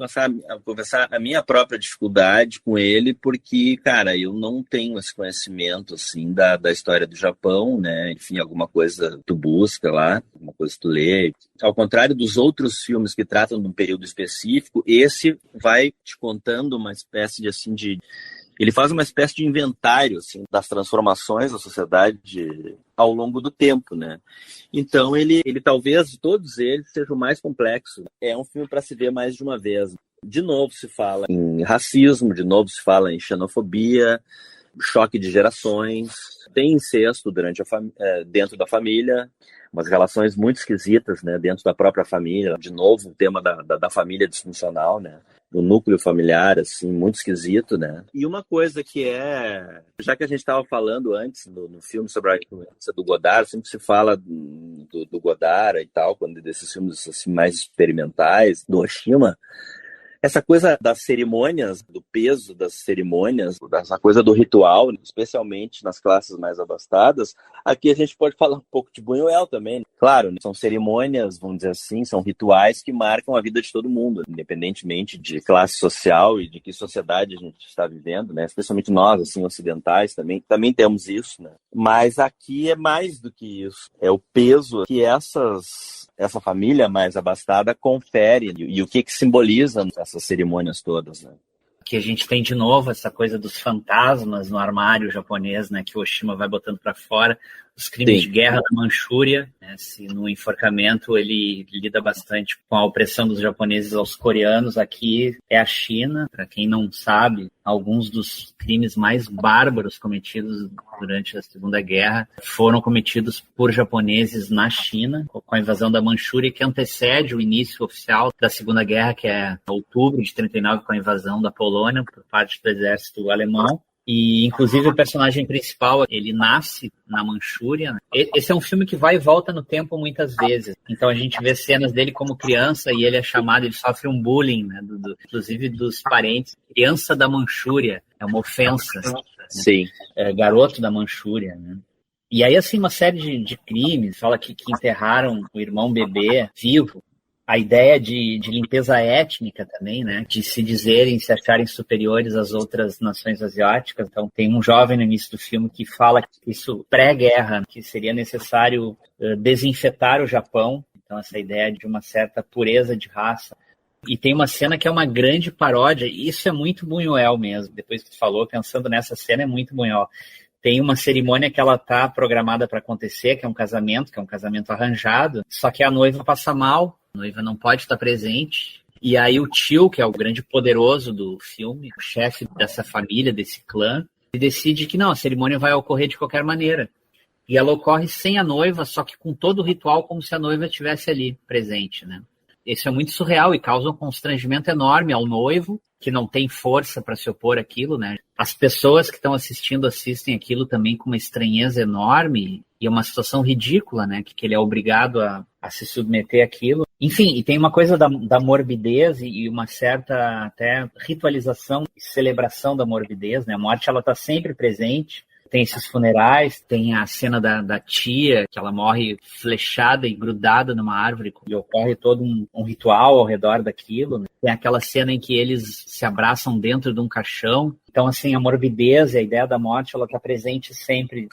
conversar a minha própria dificuldade com ele, porque, cara, eu não tenho esse conhecimento, assim, da história do Japão, né? Enfim, alguma coisa tu busca lá, alguma coisa tu lê. Ao contrário dos outros filmes que tratam de um período específico, esse vai te contando uma espécie de, assim, ele faz uma espécie de inventário, assim, das transformações da sociedade ao longo do tempo, né? Então, ele talvez, de todos eles, seja o mais complexo. É um filme para se ver mais de uma vez. De novo se fala em racismo, de novo se fala em xenofobia, choque de gerações, tem incesto dentro da família, umas relações muito esquisitas, né, dentro da própria família. De novo, o tema da família disfuncional, né? Do núcleo familiar, assim, muito esquisito, né? E uma coisa que já que a gente estava falando antes no filme sobre a influência do Godard, sempre se fala do Godard e tal, quando desses filmes assim, mais experimentais, do Oshima, essa coisa das cerimônias, do peso das cerimônias, essa coisa do ritual, especialmente nas classes mais abastadas, aqui a gente pode falar um pouco de Buñuel também. Claro, né? São cerimônias, vamos dizer assim, são rituais que marcam a vida de todo mundo, independentemente de classe social e de que sociedade a gente está vivendo, né? Especialmente nós, assim, ocidentais, também temos isso, né? Mas aqui é mais do que isso. É o peso que essa família mais abastada confere e o que simboliza essas cerimônias todas, né? Que a gente tem de novo essa coisa dos fantasmas no armário japonês, né, que o Oshima vai botando para fora, os crimes de guerra da Manchúria, né, no enforcamento ele lida bastante com a opressão dos japoneses aos coreanos. Aqui é a China, para quem não sabe, alguns dos crimes mais bárbaros cometidos durante a Segunda Guerra foram cometidos por japoneses na China, com a invasão da Manchúria, que antecede o início oficial da Segunda Guerra, que é outubro de 39, com a invasão da Polônia por parte do exército alemão. E, inclusive, o personagem principal, ele nasce na Manchúria. Esse é um filme que vai e volta no tempo muitas vezes. Então, a gente vê cenas dele como criança e ele sofre um bullying, né, inclusive dos parentes. Criança da Manchúria, é uma ofensa. Né? Sim. Garoto da Manchúria, né? E aí, assim, uma série de crimes. Fala que enterraram o irmão bebê vivo. A ideia de limpeza étnica também, né? De se acharem superiores às outras nações asiáticas. Então, tem um jovem no início do filme que fala que isso pré-guerra, que seria necessário desinfetar o Japão. Então, essa ideia de uma certa pureza de raça. E tem uma cena que é uma grande paródia, e isso é muito Buñuel mesmo. Depois que tu falou, pensando nessa cena, é muito Buñuel. Tem uma cerimônia que ela está programada para acontecer, que é um casamento arranjado, só que a noiva passa mal, a noiva não pode estar presente, e aí o tio, que é o grande poderoso do filme, o chefe dessa família, desse clã, ele decide que não, a cerimônia vai ocorrer de qualquer maneira. E ela ocorre sem a noiva, só que com todo o ritual, como se a noiva estivesse ali presente, né? Isso é muito surreal e causa um constrangimento enorme ao noivo, que não tem força para se opor àquilo, né? As pessoas que estão assistem aquilo também com uma estranheza enorme e é uma situação ridícula, né? Que ele é obrigado a se submeter àquilo. Enfim, e tem uma coisa da morbidez e uma certa até ritualização e celebração da morbidez, né? A morte, ela está sempre presente. Tem esses funerais, tem a cena da tia, que ela morre flechada e grudada numa árvore, e ocorre todo um ritual ao redor daquilo, né? Tem aquela cena em que eles se abraçam dentro de um caixão. Então, assim, a morbidez e a ideia da morte, ela está presente sempre.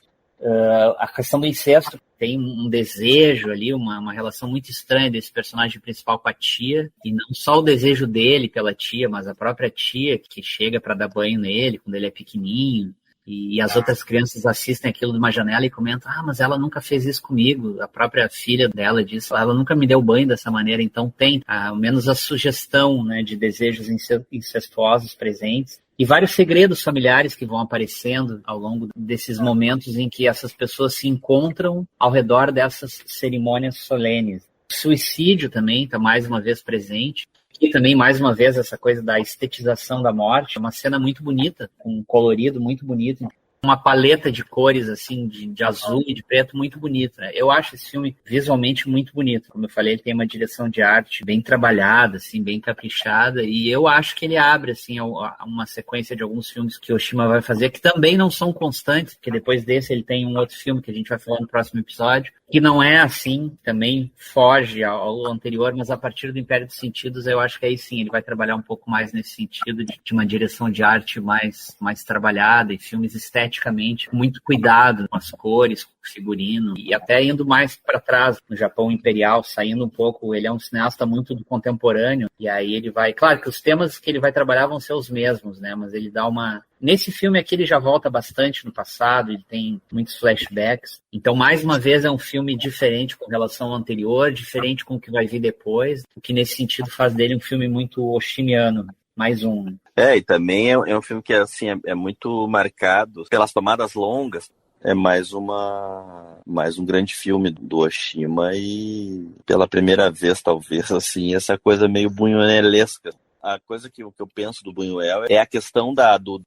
A questão do incesto, tem um desejo ali, uma relação muito estranha desse personagem principal com a tia, e não só o desejo dele pela tia, mas a própria tia que chega para dar banho nele quando ele é pequenininho. E as outras crianças assistem aquilo de uma janela e comentam, mas ela nunca fez isso comigo. A própria filha dela diz, ela nunca me deu banho dessa maneira. Então tem ao menos a sugestão, né, de desejos incestuosos presentes. E vários segredos familiares que vão aparecendo ao longo desses momentos em que essas pessoas se encontram ao redor dessas cerimônias solenes. O suicídio também está mais uma vez presente. E também, mais uma vez, essa coisa da estetização da morte. Uma cena muito bonita, com um colorido muito bonito. Uma paleta de cores, assim, de azul e de preto muito bonita, né? Eu acho esse filme visualmente muito bonito. Como eu falei, ele tem uma direção de arte bem trabalhada, assim, bem caprichada. E eu acho que ele abre, assim, uma sequência de alguns filmes que o Oshima vai fazer, que também não são constantes, porque depois desse ele tem um outro filme que a gente vai falar no próximo episódio, que não é assim, também foge ao anterior, mas a partir do Império dos Sentidos, eu acho que aí sim, ele vai trabalhar um pouco mais nesse sentido de uma direção de arte mais trabalhada e filmes esteticamente, muito cuidado com as cores, com o figurino, e até indo mais para trás, no Japão Imperial, saindo um pouco, ele é um cineasta muito do contemporâneo, e aí ele vai, claro que os temas que ele vai trabalhar vão ser os mesmos, né, mas ele dá uma... Nesse filme aqui ele já volta bastante no passado, ele tem muitos flashbacks, então mais uma vez é um filme diferente com relação ao anterior, diferente com o que vai vir depois, o que nesse sentido faz dele um filme muito oshimiano, mais um. E também é um filme que assim, é muito marcado pelas tomadas longas, é mais um grande filme do Oshima e pela primeira vez talvez assim, essa coisa meio buñuelesca. A coisa que eu penso do Buñuel é a questão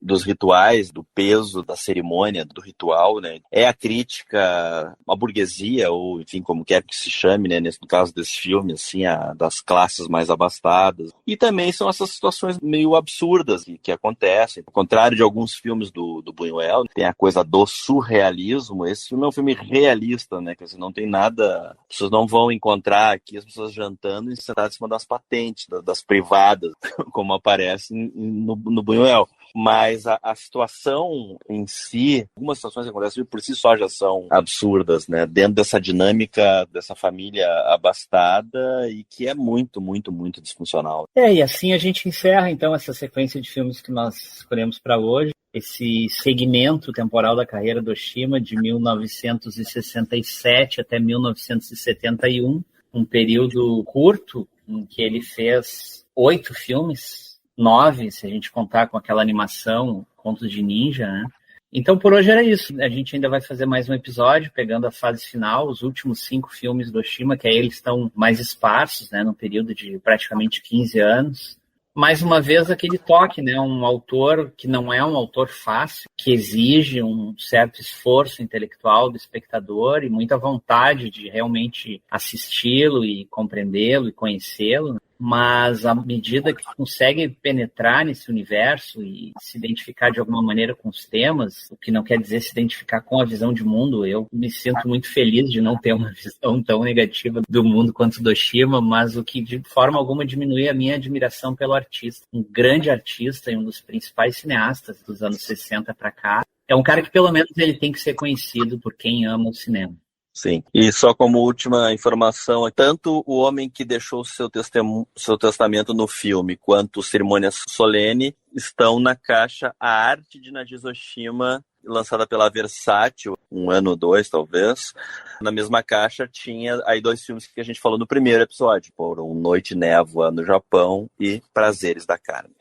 dos rituais, do peso da cerimônia, do ritual, né? É a crítica à burguesia, ou enfim, como quer que se chame, né? No caso desse filme, assim, das classes mais abastadas. E também são essas situações meio absurdas que acontecem. Ao contrário de alguns filmes do Buñuel, tem a coisa do surrealismo. Esse filme é um filme realista, né? Que não tem nada... As pessoas não vão encontrar aqui as pessoas jantando e sentadas em cima das patentes, das privadas, como aparece no Buñuel. Mas a situação em si, algumas situações que acontecem por si só já são absurdas, né? Dentro dessa dinâmica dessa família abastada e que é muito, muito, muito disfuncional. E assim a gente encerra então essa sequência de filmes que nós escolhemos para hoje. Esse segmento temporal da carreira do Oshima de 1967 até 1971, um período curto em que ele fez 8 filmes, 9, se a gente contar com aquela animação, Contos de Ninja, né? Então, por hoje era isso. A gente ainda vai fazer mais um episódio, pegando a fase final, os últimos 5 filmes do Oshima, que aí eles estão mais esparsos, né, num período de praticamente 15 anos. Mais uma vez, aquele toque, né? Um autor que não é um autor fácil, que exige um certo esforço intelectual do espectador e muita vontade de realmente assisti-lo e compreendê-lo e conhecê-lo. Mas à medida que consegue penetrar nesse universo e se identificar de alguma maneira com os temas, o que não quer dizer se identificar com a visão de mundo, eu me sinto muito feliz de não ter uma visão tão negativa do mundo quanto o do Oshima, mas o que de forma alguma diminui a minha admiração pelo artista. Um grande artista e um dos principais cineastas dos anos 60 para cá. É um cara que pelo menos ele tem que ser conhecido por quem ama o cinema. Sim, e só como última informação, tanto o homem que deixou seu testamento no filme, quanto Cerimônia Solene, estão na caixa A Arte de Nagiz Oshima, lançada pela Versátil, 1 ano ou 2, talvez. Na mesma caixa tinha aí 2 filmes que a gente falou no primeiro episódio, foram Noite e Névoa no Japão e Prazeres da Carne.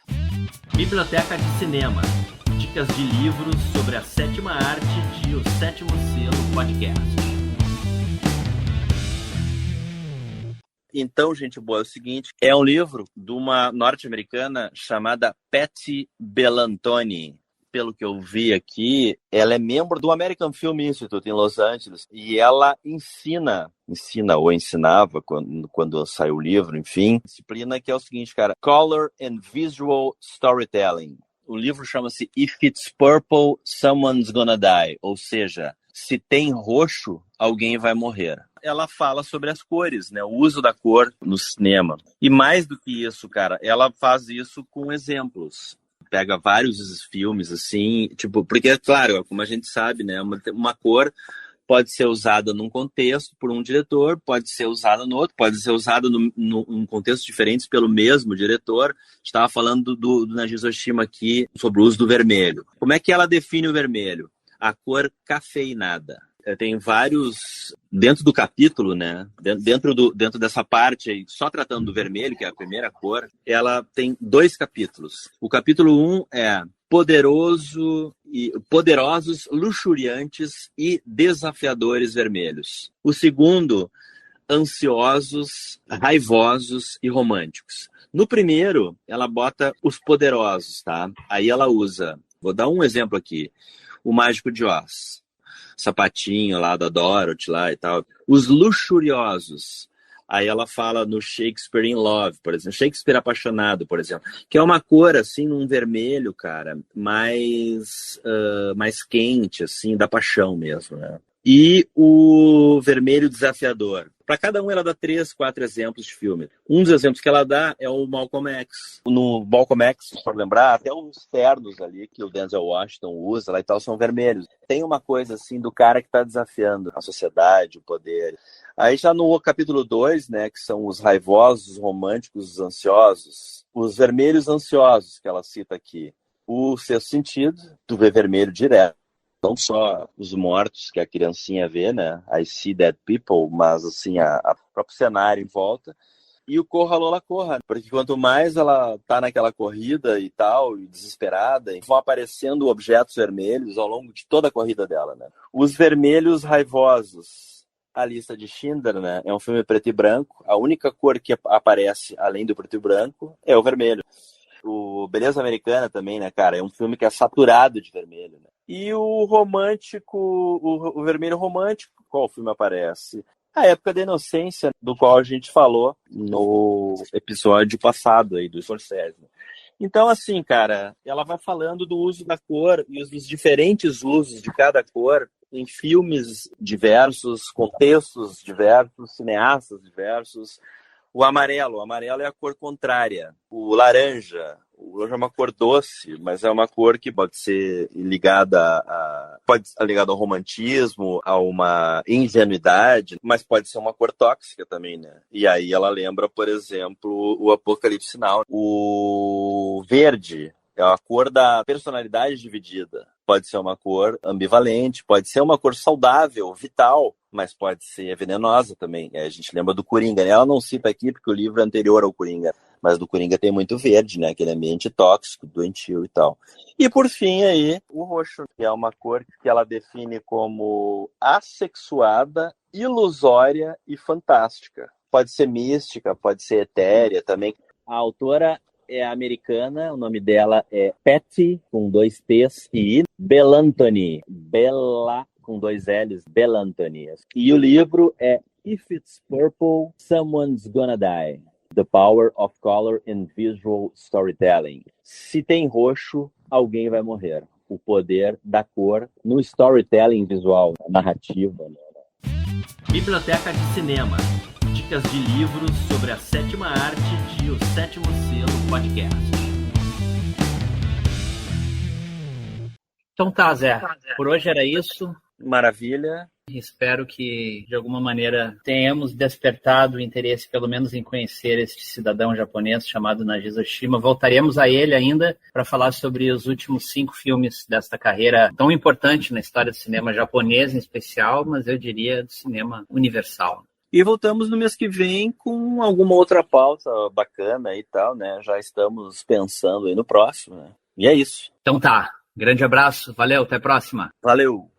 Biblioteca de Cinema. Dicas de livros sobre a 7ª arte de O Sétimo Selo Podcast. Então, gente boa, é o seguinte, é um livro de uma norte-americana chamada Patty Bellantoni. Pelo que eu vi aqui, ela é membro do American Film Institute em Los Angeles e ela ensina ou ensinava quando saiu o livro, enfim, disciplina que é o seguinte, cara, Color and Visual Storytelling. O livro chama-se If It's Purple, Someone's Gonna Die, ou seja, se tem roxo, alguém vai morrer. Ela fala sobre as cores, né? O uso da cor no cinema. E mais do que isso, cara, ela faz isso com exemplos. Pega vários filmes, assim, tipo, porque, claro, como a gente sabe, né? Uma cor pode ser usada num contexto por um diretor, pode ser usada no outro, pode ser usada num contexto diferente pelo mesmo diretor. Estava falando do Nagiz Oshima aqui sobre o uso do vermelho. Como é que ela define o vermelho? A cor cafeinada. tem vários... Dentro do capítulo, né? Dentro dessa parte aí, só tratando do vermelho, que é a primeira cor, ela tem 2 capítulos. O capítulo 1 é poderosos, luxuriantes e desafiadores vermelhos. O segundo, ansiosos, raivosos e românticos. No primeiro, ela bota os poderosos, tá? Aí ela usa, vou dar um exemplo aqui, o Mágico de Oz, sapatinho lá da Dorothy lá e tal. Os luxuriosos, aí ela fala no Shakespeare in Love, por exemplo, Shakespeare Apaixonado, por exemplo, que é uma cor, assim, um vermelho, cara, mais quente, assim, da paixão mesmo, né? E o vermelho desafiador. Para cada um ela dá 3, 4 exemplos de filme. Um dos exemplos que ela dá é o Malcolm X. No Malcolm X, se for lembrar, até os ternos ali que o Denzel Washington usa lá e tal são vermelhos. Tem uma coisa assim do cara que está desafiando a sociedade, o poder. Aí já no capítulo 2, né, que são os raivosos, os românticos, os ansiosos. Os vermelhos ansiosos que ela cita aqui. O Sexto Sentido, tu vê vermelho direto. Não só os mortos que a criancinha vê, né? I see dead people, mas assim, a próprio cenário em volta. E o Corra Lola Corra, porque quanto mais ela tá naquela corrida e tal, e desesperada, vão aparecendo objetos vermelhos ao longo de toda a corrida dela, né? Os vermelhos raivosos. A Lista de Schindler, né? É um filme preto e branco. A única cor que aparece, além do preto e branco, é o vermelho. O Beleza Americana também, né, cara? É um filme que é saturado de vermelho, né? E o romântico, o vermelho romântico, qual filme aparece? A Época da Inocência, do qual a gente falou no episódio passado aí do Scorsese. Então, assim, cara, ela vai falando do uso da cor e os diferentes usos de cada cor em filmes diversos, contextos diversos, cineastas diversos. O amarelo é a cor contrária. O laranja é uma cor doce, mas é uma cor que pode ser ligada ligada ao romantismo, a uma ingenuidade, mas pode ser uma cor tóxica também, né? E aí ela lembra, por exemplo, o Apocalipse Now. O verde é a cor da personalidade dividida. Pode ser uma cor ambivalente, pode ser uma cor saudável, vital, mas pode ser venenosa também. A gente lembra do Coringa, né? Ela não cita aqui porque o livro é anterior ao Coringa, mas do Coringa tem muito verde, né? Aquele ambiente tóxico, doentio e tal. E por fim aí, o roxo, que é uma cor que ela define como assexuada, ilusória e fantástica. Pode ser mística, pode ser etérea também. A autora é americana, o nome dela é Patty, com 2 T's, e Bellantoni, Bella com 2 L's, Bellantoni. E o livro é If It's Purple, Someone's Gonna Die. The Power of Color in Visual Storytelling. Se tem roxo, alguém vai morrer. O poder da cor no storytelling visual, narrativa. Biblioteca de Cinema. Dicas de livros sobre a 7ª arte de O Sétimo Selo Podcast. Então tá, Zé. Por hoje era isso. Maravilha. Espero que, de alguma maneira, tenhamos despertado o interesse, pelo menos, em conhecer este cidadão japonês chamado Nagisa Oshima. Voltaremos a ele ainda para falar sobre os últimos 5 filmes desta carreira tão importante na história do cinema japonês, em especial, mas eu diria do cinema universal. E voltamos no mês que vem com alguma outra pauta bacana e tal, né? Já estamos pensando aí no próximo, né? E é isso. Então tá. Grande abraço. Valeu. Até a próxima. Valeu.